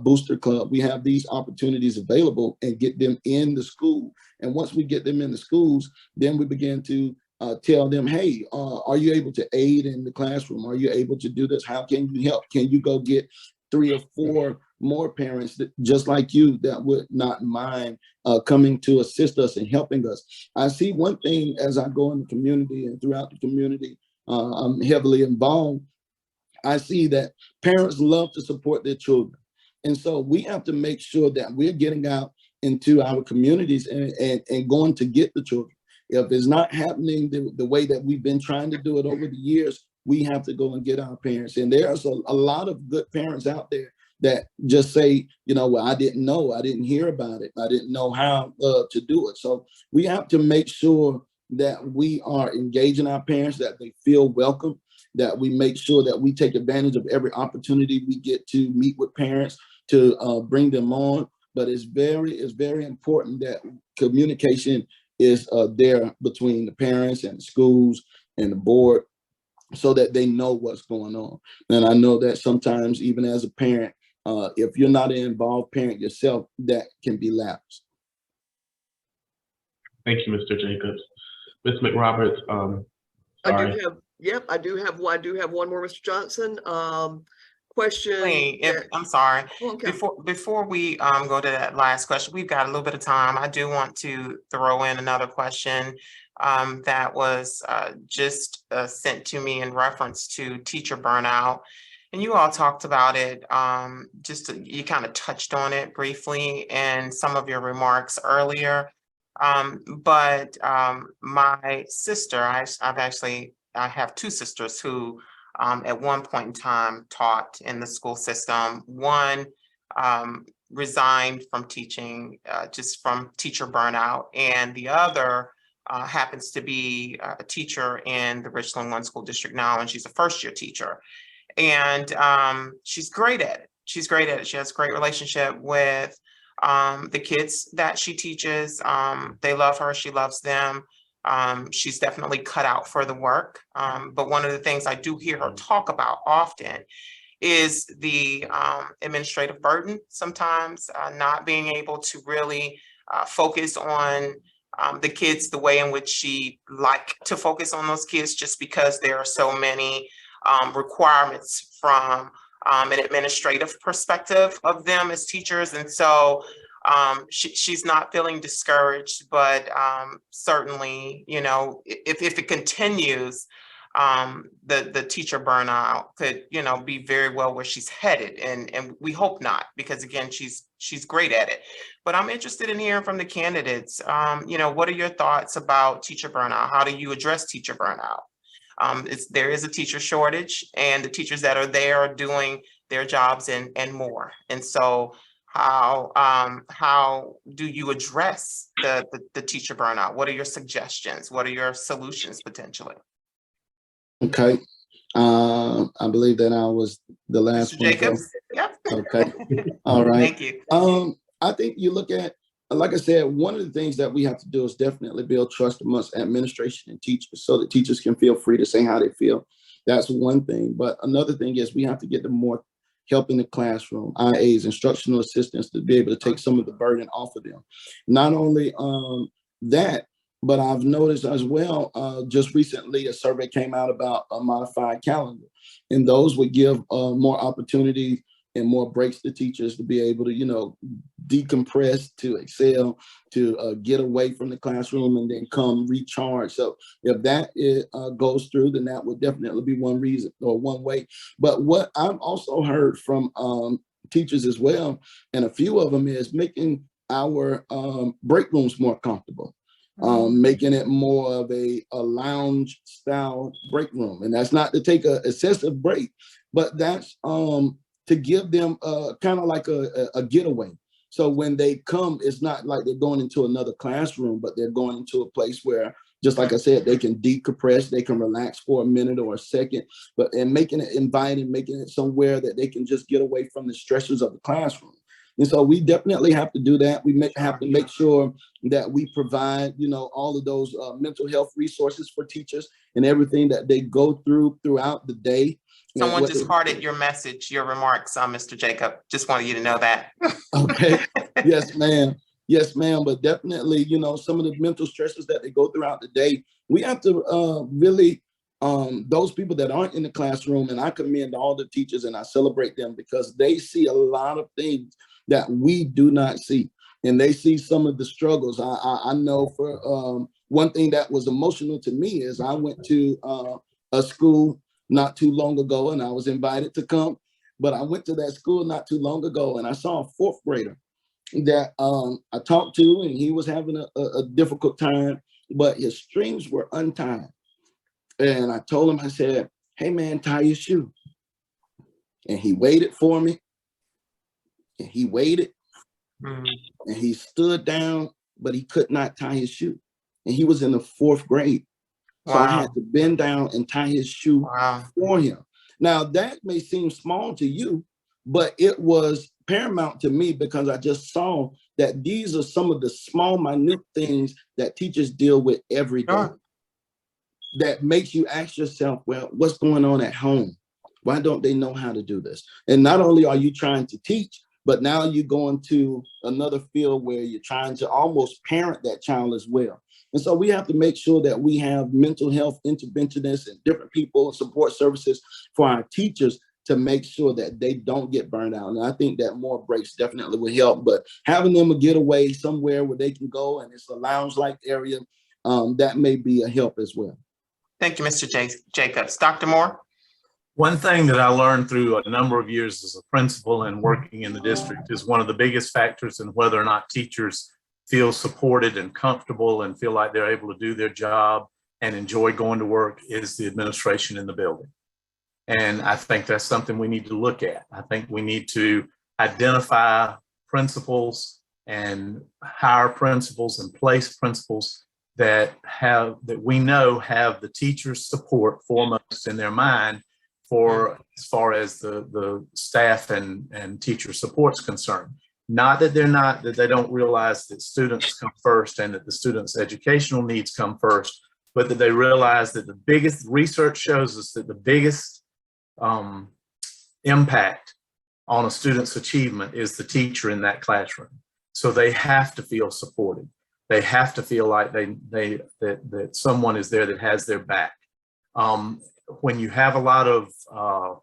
Booster Club, we have these opportunities available, and get them in the school. And once we get them in the schools, then we begin to tell them, hey, are you able to aid in the classroom? Are you able to do this? How can you help? Can you go get 3 or 4 more parents that, just like you, that would not mind coming to assist us and helping us. I see one thing as I go in the community and throughout the community, I'm heavily involved. I see that parents love to support their children. And so we have to make sure that we're getting out into our communities and going to get the children. If it's not happening the way that we've been trying to do it over the years, we have to go and get our parents. And there's a lot of good parents out there that just say, you know, well, I didn't know, I didn't hear about it, I didn't know how to do it. So we have to make sure that we are engaging our parents, that they feel welcome, that we make sure that we take advantage of every opportunity we get to meet with parents, to bring them on. But it's very important that communication is there between the parents and the schools and the board, so that they know what's going on. And I know that sometimes, even as a parent, if you're not an involved parent yourself, that can be lapsed.
Thank you, Mr. Jacobs. Ms. McRoberts, sorry.
I do have one more, Mr. Johnson. Question.
Wait, I'm sorry.
Okay.
Before we go to that last question, we've got a little bit of time. I do want to throw in another question that was just sent to me in reference to teacher burnout. And you all talked about it, you kind of touched on it briefly in some of your remarks earlier. But my sister, I have two sisters who at one point in time taught in the school system. One resigned from teaching just from teacher burnout, and the other happens to be a teacher in the Richland 1 school district now, and she's a first-year teacher. And she's great at it. She's great at it. She has a great relationship with the kids that she teaches. They love her. She loves them. She's definitely cut out for the work. But one of the things I do hear her talk about often is the administrative burden sometimes, not being able to really focus on the kids the way in which she like to focus on those kids, just because there are so many requirements from an administrative perspective of them as teachers. And so she's not feeling discouraged, but certainly, you know, if it continues, the teacher burnout could, you know, be very well where she's headed, and we hope not, because again, she's great at it. But I'm interested in hearing from the candidates. You know, what are your thoughts about teacher burnout? How do you address teacher burnout? There is a teacher shortage, and the teachers that are there are doing their jobs and more. And so how do you address the teacher burnout? What are your suggestions? What are your solutions potentially?
Okay. I believe that I was the last
Mr.
one.
Jacobs? Yep.
Okay. All right.
Thank you.
I think you look at, like I said, one of the things that we have to do is definitely build trust amongst administration and teachers, so that teachers can feel free to say how they feel. That's one thing. But another thing is we have to get them more help in the classroom, IAs, instructional assistants, to be able to take some of the burden off of them. Not only that, but I've noticed as well, just recently a survey came out about a modified calendar, and those would give more opportunity and more breaks to teachers to be able to, you know, decompress, to excel, to get away from the classroom and then come recharge. So if that goes through, then that would definitely be one reason or one way. But what I've also heard from teachers as well, and a few of them, is making our break rooms more comfortable. Making it more of a lounge style break room. And that's not to take an excessive break, but that's to give them kind of like a getaway. So when they come, it's not like they're going into another classroom, but they're going into a place where, just like I said, they can decompress, they can relax for a minute or a second, and making it inviting, making it somewhere that they can just get away from the stressors of the classroom. And so we definitely have to do that. We have to make sure that we provide, you know, all of those mental health resources for teachers and everything that they go throughout the day.
Someone just hearted your message, your remarks, Mr. Jacob. Just wanted you to know that.
Okay. Yes, ma'am. Yes, ma'am. But definitely, you know, some of the mental stresses that they go throughout the day, we have to really those people that aren't in the classroom, and I commend all the teachers and I celebrate them because they see a lot of things that we do not see. And they see some of the struggles. I know for one thing that was emotional to me is I went to a school not too long ago and I was invited to come, but I went to that school not too long ago and I saw a fourth grader that I talked to, and he was having a difficult time, but his strings were untied. And I told him, I said, hey man, tie your shoe. And he waited for me. And he waited. And he stood down, but he could not tie his shoe. And he was in the fourth grade. So I had to bend down and tie his shoe for him. Now that may seem small to you, but it was paramount to me because I just saw that these are some of the small, minute things that teachers deal with every day. That makes you ask yourself, well, what's going on at home? Why don't they know how to do this? And not only are you trying to teach, but now you're going to another field where you're trying to almost parent that child as well. And so we have to make sure that we have mental health interventionists and different people, support services for our teachers to make sure that they don't get burned out. And I think that more breaks definitely will help, but having them a getaway somewhere where they can go and it's a lounge-like area, that may be a help as well.
Thank you, Mr. Jacobs. Dr. Moore?
One thing that I learned through a number of years as a principal and working in the district is one of the biggest factors in whether or not teachers feel supported and comfortable and feel like they're able to do their job and enjoy going to work is the administration in the building. And I think that's something we need to look at. I think we need to identify principals and hire principals and place principals that we know have the teacher's support foremost in their mind for as far as the staff and teacher support's concerned. Not that they don't realize that students come first and that the students' educational needs come first, but that they realize that the biggest research shows us that the biggest impact on a student's achievement is the teacher in that classroom. So they have to feel supported. They have to feel like that someone is there that has their back. When you have a lot of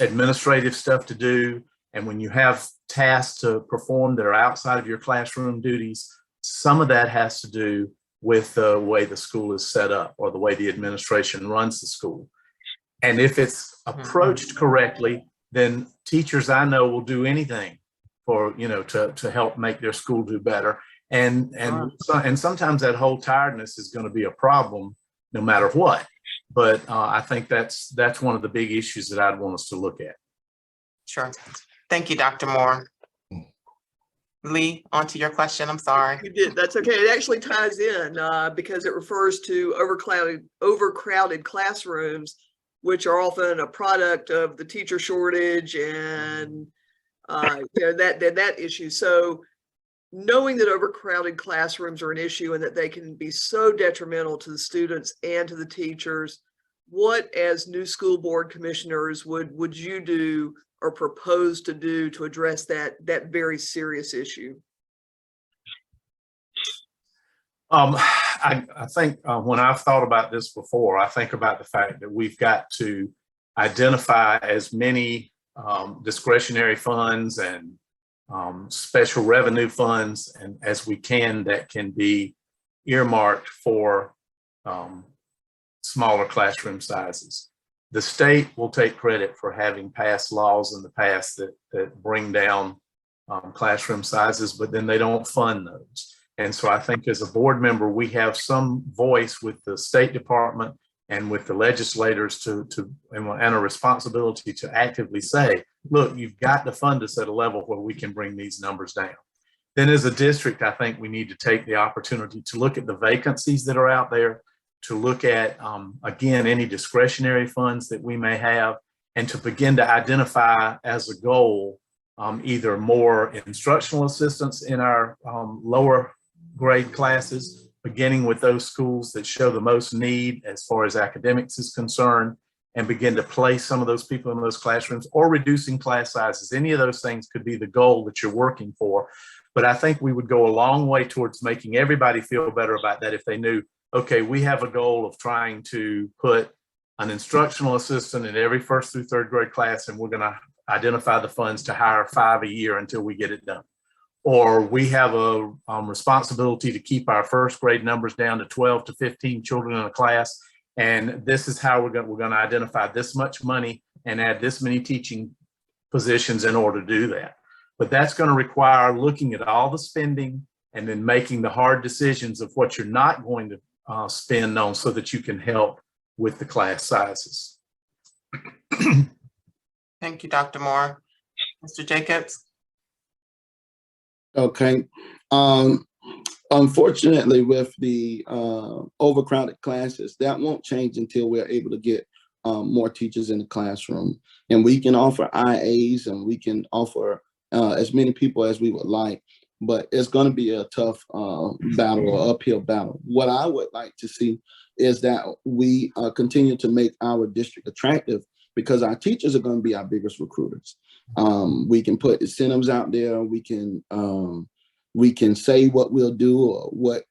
administrative stuff to do, and when you have tasks to perform that are outside of your classroom duties, some of that has to do with the way the school is set up or the way the administration runs the school. And if it's approached correctly, then teachers I know will do anything for, to help make their school do better. And sometimes that whole tiredness is going to be a problem no matter what. But I think that's one of the big issues that I'd want us to look at.
Sure. Thank you, Dr. Moore. Lee, on to your question. I'm sorry.
You did. That's okay. It actually ties in because it refers to overcrowded classrooms, which are often a product of the teacher shortage and that issue. So knowing that overcrowded classrooms are an issue and that they can be so detrimental to the students and to the teachers, what as new school board commissioners would you do or propose to do to address that very serious issue?
I think when I've thought about this before, I think about the fact that we've got to identify as many discretionary funds and special revenue funds and as we can that can be earmarked for smaller classroom sizes. The state will take credit for having passed laws in the past that bring down classroom sizes, but then they don't fund those. And so I think as a board member, we have some voice with the State Department and with the legislators and a responsibility to actively say, look, you've got to fund us at a level where we can bring these numbers down. Then as a district, I think we need to take the opportunity to look at the vacancies that are out there, to look at, again, any discretionary funds that we may have, and to begin to identify as a goal, either more instructional assistants in our lower grade classes, beginning with those schools that show the most need as far as academics is concerned, and begin to place some of those people in those classrooms, or reducing class sizes. Any of those things could be the goal that you're working for. But I think we would go a long way towards making everybody feel better about that if they knew, okay, we have a goal of trying to put an instructional assistant in every 1st through 3rd grade class, and we're going to identify the funds to hire 5 a year until we get it done. Or we have a responsibility to keep our 1st grade numbers down to 12 to 15 children in a class. And this is how we're going to identify this much money and add this many teaching positions in order to do that. But that's going to require looking at all the spending and then making the hard decisions of what you're not going to spend on so that you can help with the class sizes.
Thank you, Dr. Moore. Mr. Jacobs?
Okay. Unfortunately, with the overcrowded classes, that won't change until we're able to get more teachers in the classroom. And we can offer IAs and we can offer as many people as we would like, but it's going to be a tough battle or uphill battle. What I would like to see is that we continue to make our district attractive, because our teachers are going to be our biggest recruiters. We can put incentives out there. We can say what we'll do or what,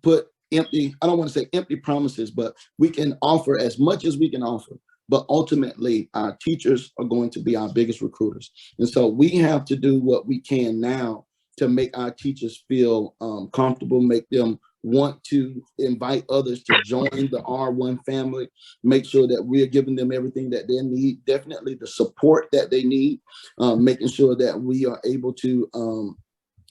put empty, I don't want to say empty promises, but we can offer as much as we can offer. But ultimately, our teachers are going to be our biggest recruiters. And so we have to do what we can now to make our teachers feel comfortable, make them want to invite others to join the R1 family, make sure that we're giving them everything that they need, definitely the support that they need, making sure that we are able to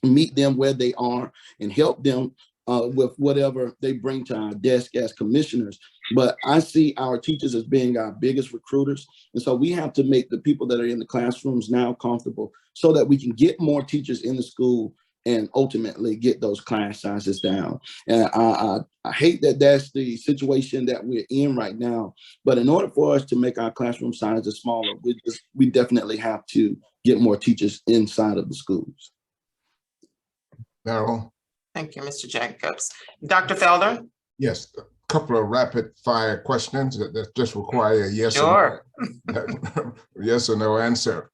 meet them where they are and help them with whatever they bring to our desk as commissioners. But I see our teachers as being our biggest recruiters. And so we have to make the people that are in the classrooms now comfortable so that we can get more teachers in the school and ultimately get those class sizes down. And I hate that that's the situation that we're in right now. But in order for us to make our classroom sizes smaller, we definitely have to get more teachers inside of the schools.
Darrell?
Thank you, Mr. Jacobs. Dr. Felder?
Yes, a couple of rapid fire questions that just require a yes
Sure.
or no, yes or no answer.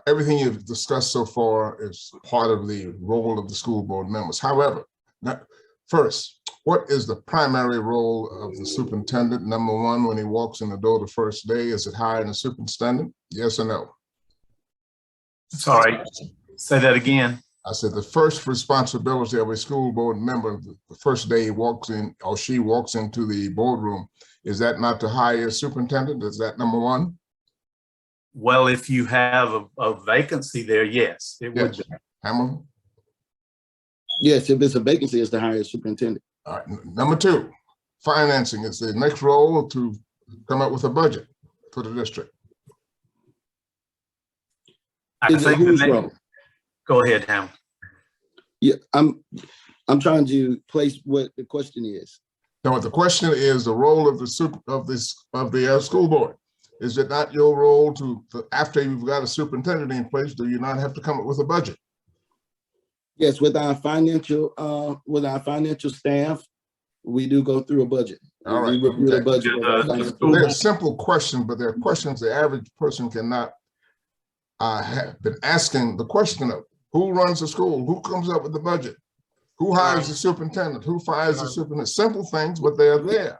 Everything you've discussed so far is part of the role of the school board members. However, first, what is the primary role of the superintendent? Number one, when he walks in the door the first day, is it hiring a superintendent? Yes or no?
Sorry, say that again.
I said the first responsibility of a school board member, the first day he walks in or she walks into the boardroom, is that not to hire a superintendent? Is that number one?
Well, if you have a vacancy there, yes, it would be.
Hammer?
Yes, if it's a vacancy, it's to hire a superintendent.
All right. Number two, financing is the next role to come up with a budget for the district.
Is it whose role?
Go ahead, Ham.
Yeah, I'm trying to place what the question is.
No, the question is the role of the school board. Is it not your role to, after you've got a superintendent in place, do you not have to come up with a budget?
Yes, with our financial staff, we do go through a budget.
All right.
We review the budget.
They're a simple question, but they're questions the average person cannot have been asking. The question of who runs the school, who comes up with the budget, who hires the superintendent, who fires the superintendent, simple things, but they're there.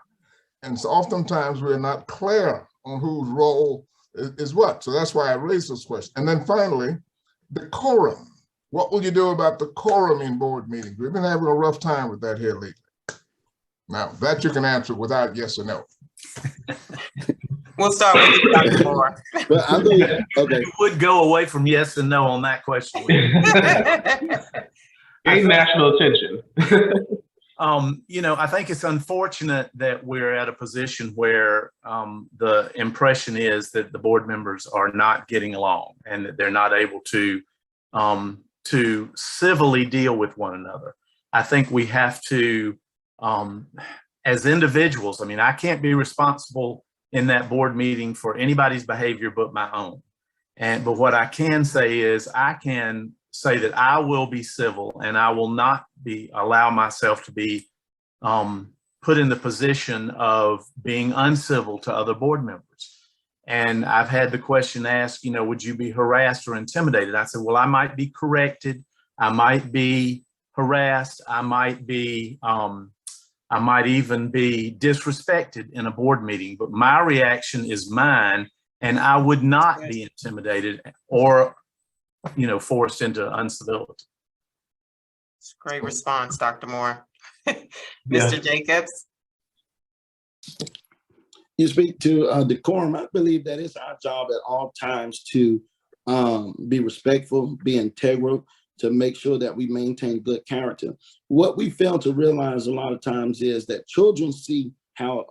And so oftentimes we're not clear on whose role is what. So that's why I raised this question. And then finally, decorum. What will you do about decorum in board meetings? We've been having a rough time with that here lately. Now, that you can answer without yes or no.
We'll start with you, Dr. Moore.
But I'm going, okay.
You would go away from yes and no on that question.
Gain national attention.
I think it's unfortunate that we're at a position where the impression is that the board members are not getting along and that they're not able to civilly deal with one another. I think we have to, as individuals, I can't be responsible in that board meeting for anybody's behavior but my own. But what I can say is I can say that I will be civil and I will not allow myself to be put in the position of being uncivil to other board members. And I've had the question asked, would you be harassed or intimidated? I said, well, I might be corrected. I might be harassed. I might be I might even be disrespected in a board meeting, but my reaction is mine, and I would not be intimidated or, forced into uncivility.
Great response, Dr. Moore.
Yeah.
Mr. Jacobs?
You speak to decorum. I believe that it's our job at all times to be respectful, be integral, to make sure that we maintain good character. What we fail to realize a lot of times is that children see how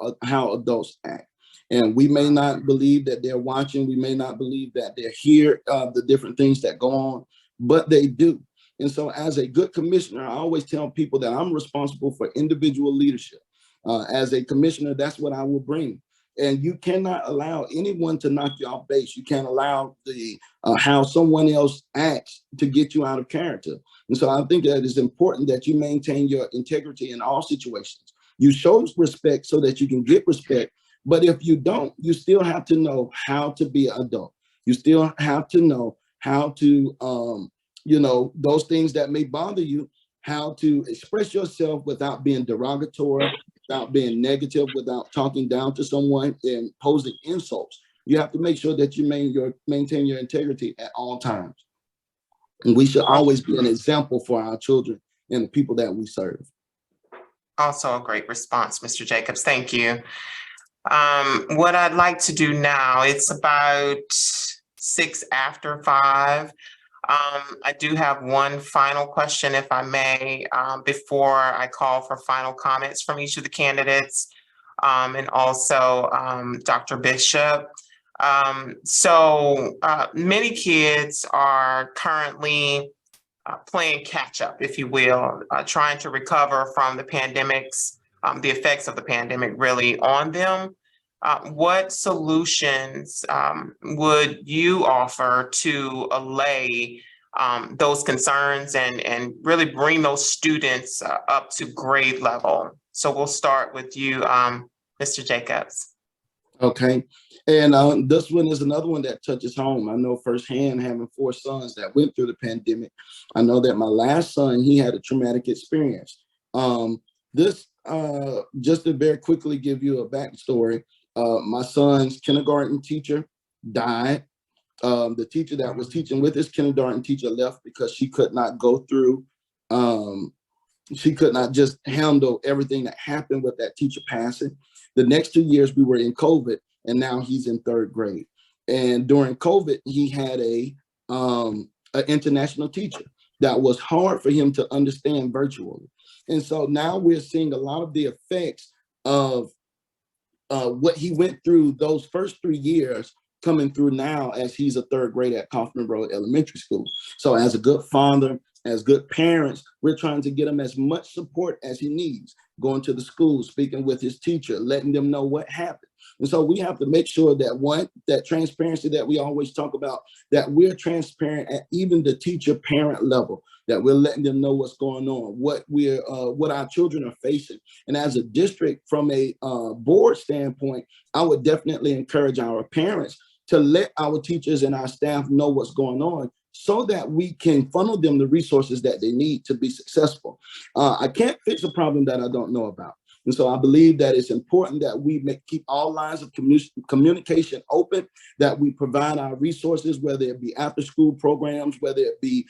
adults act. And we may not believe that they're watching. We may not believe that they're here, the different things that go on, but they do. And so as a good commissioner, I always tell people that I'm responsible for individual leadership. As a commissioner, that's what I will bring. And you cannot allow anyone to knock you off base. You can't allow the how someone else acts to get you out of character. And so I think that it's important that you maintain your integrity in all situations. You show respect so that you can get respect. But if you don't, you still have to know how to be an adult. You still have to know how to, those things that may bother you, how to express yourself without being derogatory, without being negative, without talking down to someone and posing insults. You have to make sure that you maintain your integrity at all times. And we should always be an example for our children and the people that we serve.
Also a great response, Mr. Jacobs. Thank you. What I'd like to do now, it's about 6 after 5. I do have one final question, if I may, before I call for final comments from each of the candidates, and also Dr. Bishop. Many kids are currently playing catch up, if you will, trying to recover from the pandemic's, the effects of the pandemic really on them. What solutions would you offer to allay those concerns and really bring those students up to grade level? So we'll start with you, Mr. Jacobs.
Okay. And this one is another one that touches home. I know firsthand, having 4 sons that went through the pandemic. I know that my last son, he had a traumatic experience. Just to very quickly give you a backstory, my son's kindergarten teacher died. The teacher that was teaching with his kindergarten teacher left because she could not go through, she could not just handle everything that happened with that teacher passing. The next 2 years we were in COVID, and now he's in 3rd grade. And during COVID, he had an international teacher that was hard for him to understand virtually. And so now we're seeing a lot of the effects of what he went through those first 3 years coming through now as he's a 3rd grade at Kaufman Road Elementary School. So as a good father, as good parents, we're trying to get him as much support as he needs, going to the school, speaking with his teacher, letting them know what happened. And so we have to make sure that that transparency that we always talk about, that we're transparent at even the teacher-parent level, that we're letting them know what's going on, what our children are facing. And as a district, from a board standpoint, I would definitely encourage our parents to let our teachers and our staff know what's going on, so that we can funnel them the resources that they need to be successful. I can't fix a problem that I don't know about. And so I believe that it's important that we keep all lines of communication open, that we provide our resources, whether it be after school programs, whether it be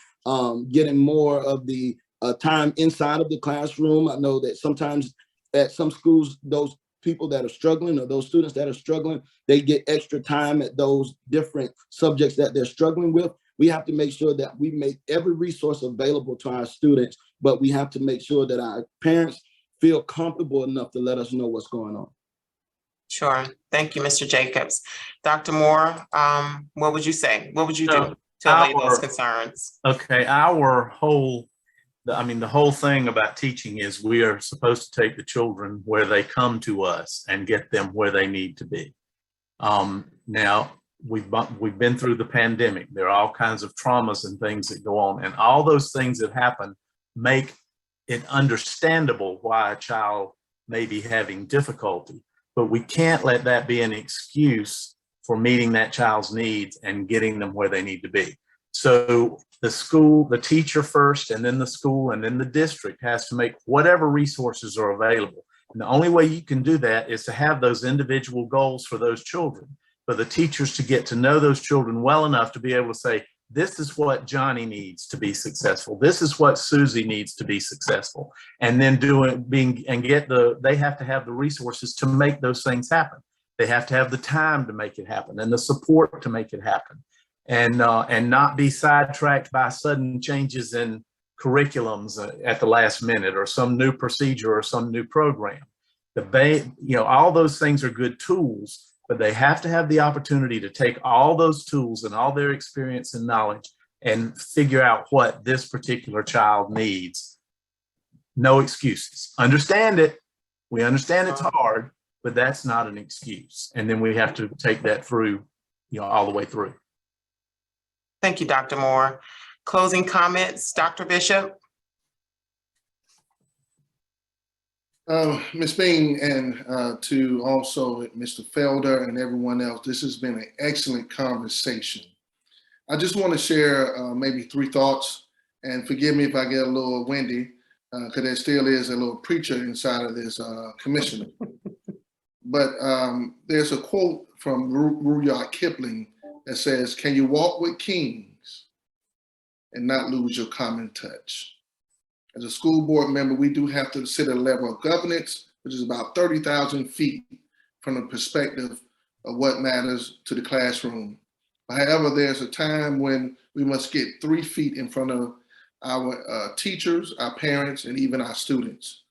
getting more of the time inside of the classroom. I know that sometimes at some schools, those people that are struggling, or those students that are struggling, they get extra time at those different subjects that they're struggling with. We have to make sure that we make every resource available to our students, but we have to make sure that our parents feel comfortable enough to let us know what's going on.
Sure. Thank you, Mr. Jacobs. Dr. Moore, what would you say? What would you do to allay those concerns?
Okay, the whole thing about teaching is we are supposed to take the children where they come to us and get them where they need to be. Now, we've been through the pandemic. There are all kinds of traumas and things that go on, and all those things that happen make it understandable why a child may be having difficulty, but we can't let that be an excuse for meeting that child's needs and getting them where they need to be. So the school, the teacher first, and then the school, and then the district has to make whatever resources are available. And the only way you can do that is to have those individual goals for those children, for the teachers to get to know those children well enough to be able to say, this is what Johnny needs to be successful. This is what Susie needs to be successful. And then they have to have the resources to make those things happen. They have to have the time to make it happen and the support to make it happen, and not be sidetracked by sudden changes in curriculums at the last minute, or some new procedure or some new program. All those things are good tools, but they have to have the opportunity to take all those tools and all their experience and knowledge and figure out what this particular child needs. No excuses. Understand it. We understand it's hard, but that's not an excuse. And then we have to take that through, all the way through.
Thank you, Dr. Moore. Closing comments, Dr. Bishop?
Ms. Bean, and to also Mr. Felder and everyone else, this has been an excellent conversation. I just want to share maybe 3 thoughts, and forgive me if I get a little windy, because there still is a little preacher inside of this commissioner. But there's a quote from Rudyard Kipling that says, "Can you walk with kings and not lose your common touch?" As a school board member, we do have to sit at a level of governance, which is about 30,000 feet from the perspective of what matters to the classroom. However, there's a time when we must get 3 feet in front of our teachers, our parents, and even our students.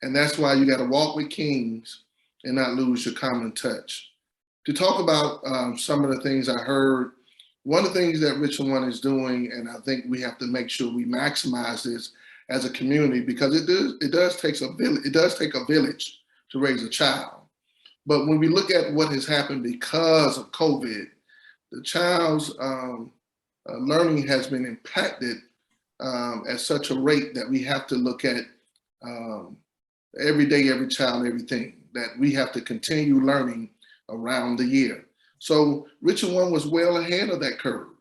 And that's why you got to walk with kings and not lose your common touch. To talk about some of the things I heard, one of the things that Richland One is doing, and I think we have to make sure we maximize this as a community, because it does take a village to raise a child. But when we look at what has happened because of COVID, the child's learning has been impacted at such a rate that we have to look at every day, every child, everything, that we have to continue learning around the year. So Richland One was well ahead of that curve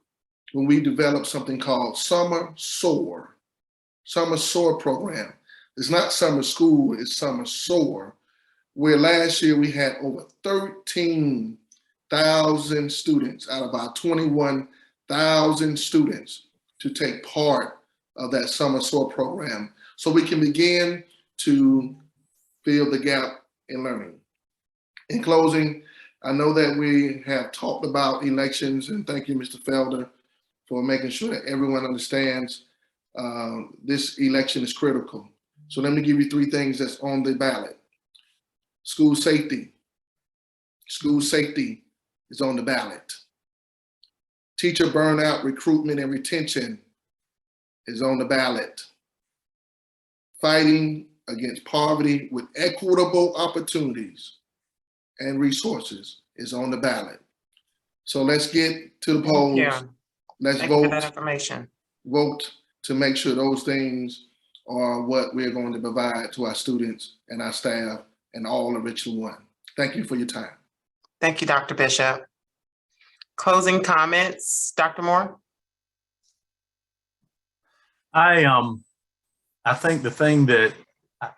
when we developed something called Summer SOAR program. It's not summer school, it's Summer SOAR, where last year we had over 13,000 students out of about 21,000 students to take part of that Summer SOAR program, so we can begin to fill the gap in learning. In closing, I know that we have talked about elections, and thank you, Mr. Felder, for making sure that everyone understands this election is critical. So let me give you 3 things that's on the ballot. School safety. School safety is on the ballot. Teacher burnout, recruitment, and retention is on the ballot. Fighting against poverty with equitable opportunities and resources is on the ballot. So let's get to the polls.
Yeah.
Let's
Thank you for
vote.
that information.
Vote to make sure those things are what we're going to provide to our students and our staff and all of Richland One. Thank you for your time.
Thank you, Dr. Bishop. Closing comments, Dr. Moore?
I think the thing that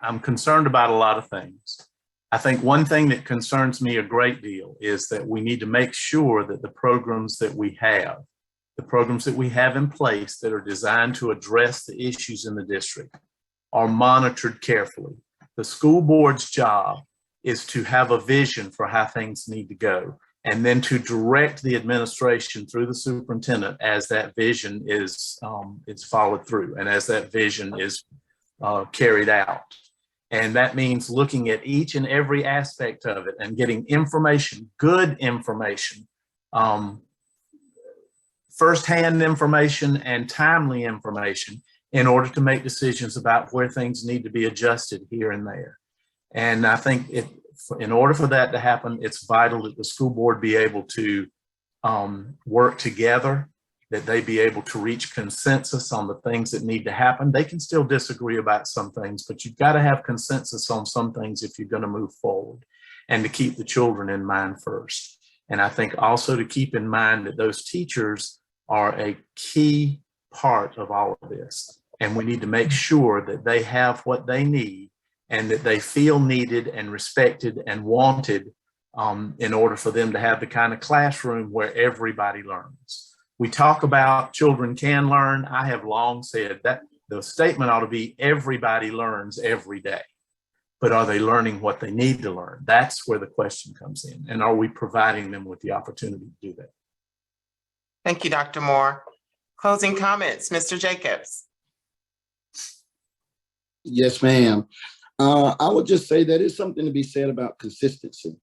I'm concerned about, a lot of things. I think one thing that concerns me a great deal is that we need to make sure that the programs that we have in place that are designed to address the issues in the district are monitored carefully. The school board's job is to have a vision for how things need to go, and then to direct the administration through the superintendent as that vision is followed through and as that vision is carried out. And that means looking at each and every aspect of it and getting information, good information, firsthand information and timely information in order to make decisions about where things need to be adjusted here and there. And I think in order for that to happen, it's vital that the school board be able to work together, that they be able to reach consensus on the things that need to happen. They can still disagree about some things, but you've got to have consensus on some things if you're going to move forward, and to keep the children in mind first. And I think also to keep in mind that those teachers are a key part of all of this. And we need to make sure that they have what they need and that they feel needed and respected and wanted in order for them to have the kind of classroom where everybody learns. We talk about children can learn. I have long said that the statement ought to be everybody learns every day. But are they learning what they need to learn? That's where the question comes in. And are we providing them with the opportunity to do that?
Thank you, Dr. Moore. Closing comments, Mr. Jacobs.
Yes, ma'am. I would just say that it's something to be said about consistency.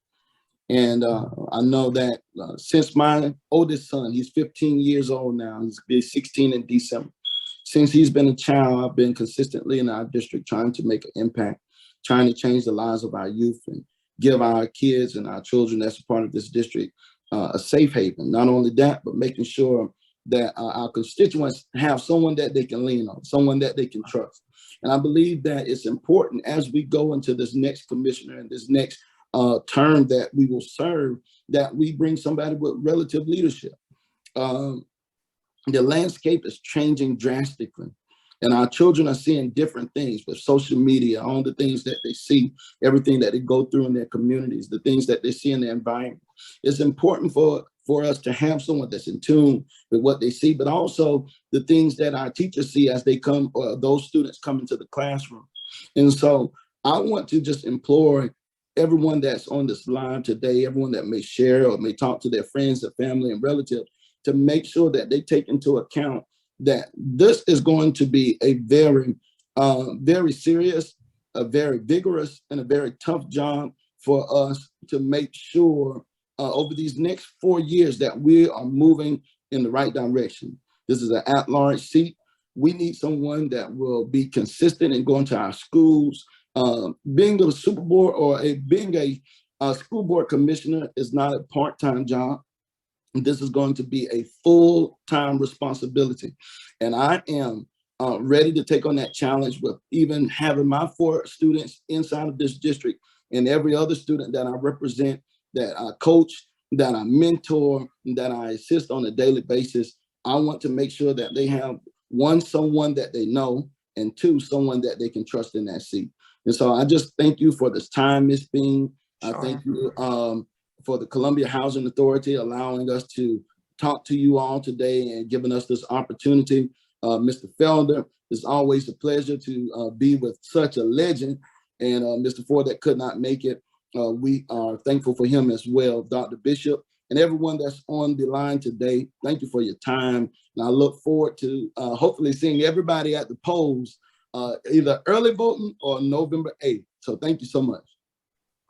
And I know that since my oldest son, he's 15 years old now, he's be 16 in December. Since he's been a child, I've been consistently in our district trying to make an impact, trying to change the lives of our youth and give our kids and our children that's a part of this district a safe haven. Not only that, but making sure that our constituents have someone that they can lean on, someone that they can trust. And I believe that it's important as we go into this next commissioner and this next term that we will serve, that we bring somebody with relative leadership. The landscape is changing drastically, and our children are seeing different things with social media, all the things that they see, everything that they go through in their communities, the things that they see in their environment. It's important for us to have someone that's in tune with what they see, but also the things that our teachers see as they come, or those students come into the classroom. And so I want to just implore everyone that's on this line today, everyone that may share or may talk to their friends, their family and relatives, to make sure that they take into account that this is going to be a very, very serious, a very vigorous, and a very tough job for us to make sure over these next 4 years that we are moving in the right direction. This is an at-large seat. We need someone that will be consistent in going to our schools. Being a super board or being a school board commissioner is not a part-time job. This is going to be a full-time responsibility. And I am ready to take on that challenge with even having my 4 students inside of this district and every other student that I represent, that I coach, that I mentor, that I assist on a daily basis. I want to make sure that they have, 1, someone that they know, and 2, someone that they can trust in that seat. And so I just thank you for this time, Ms. Bean.
Sure.
I thank you for the Columbia Housing Authority allowing us to talk to you all today and giving us this opportunity. Mr. Felder, it's always a pleasure to be with such a legend. And Mr. Ford that could not make it, we are thankful for him as well. Dr. Bishop and everyone that's on the line today, thank you for your time. And I look forward to hopefully seeing everybody at the polls, either early voting or November 8th. So thank you so much.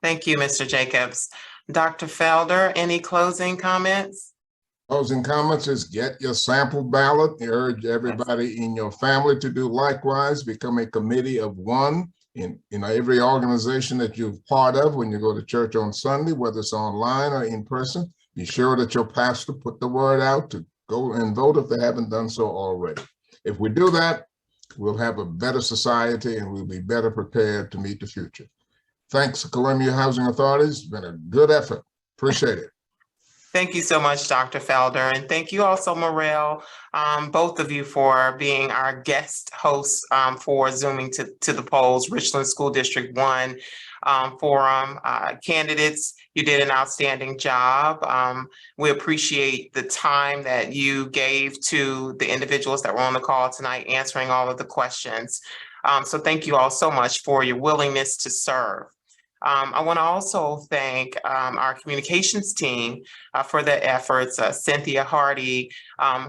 Thank you, Mr. Jacobs. Dr. Felder, any closing comments?
Closing comments is get your sample ballot. I urge everybody in your family to do likewise. Become a committee of 1 in every organization that you're part of when you go to church on Sunday, whether it's online or in person. Be sure that your pastor put the word out to go and vote if they haven't done so already. If we do that, we'll have a better society and we'll be better prepared to meet the future. Thanks, Columbia Housing Authorities. It's been a good effort. Appreciate it.
Thank you so much, Dr. Felder. And thank you also, Morel, both of you for being our guest hosts for Zooming to the Polls, Richland School District 1 Forum. Candidates, you did an outstanding job. We appreciate the time that you gave to the individuals that were on the call tonight, answering all of the questions. So thank you all so much for your willingness to serve. I want to also thank our communications team for their efforts. Cynthia Hardy,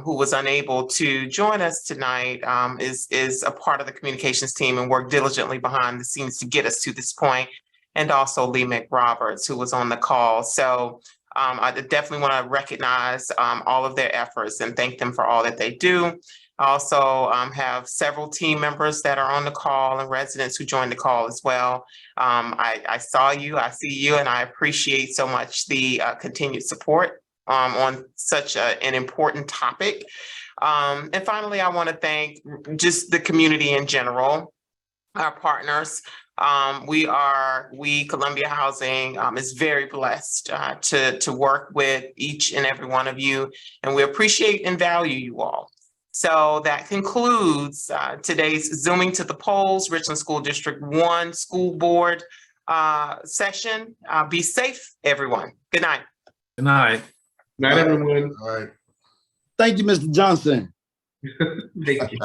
who was unable to join us tonight, is a part of the communications team and worked diligently behind the scenes to get us to this point. And also Lee McRoberts, who was on the call. So I definitely want to recognize all of their efforts and thank them for all that they do. I also have several team members that are on the call and residents who joined the call as well. I saw you, I see you, and I appreciate so much the continued support on such an important topic. And finally, I want to thank just the community in general, our partners. We Columbia Housing is very blessed to work with each and every one of you, and we appreciate and value you all. So that concludes today's Zooming to the Polls, Richland School District 1 School Board session. Be safe, everyone. Good night.
Good night.
Night, everyone.
All right.
Thank you, Mr. Johnson.
Thank you.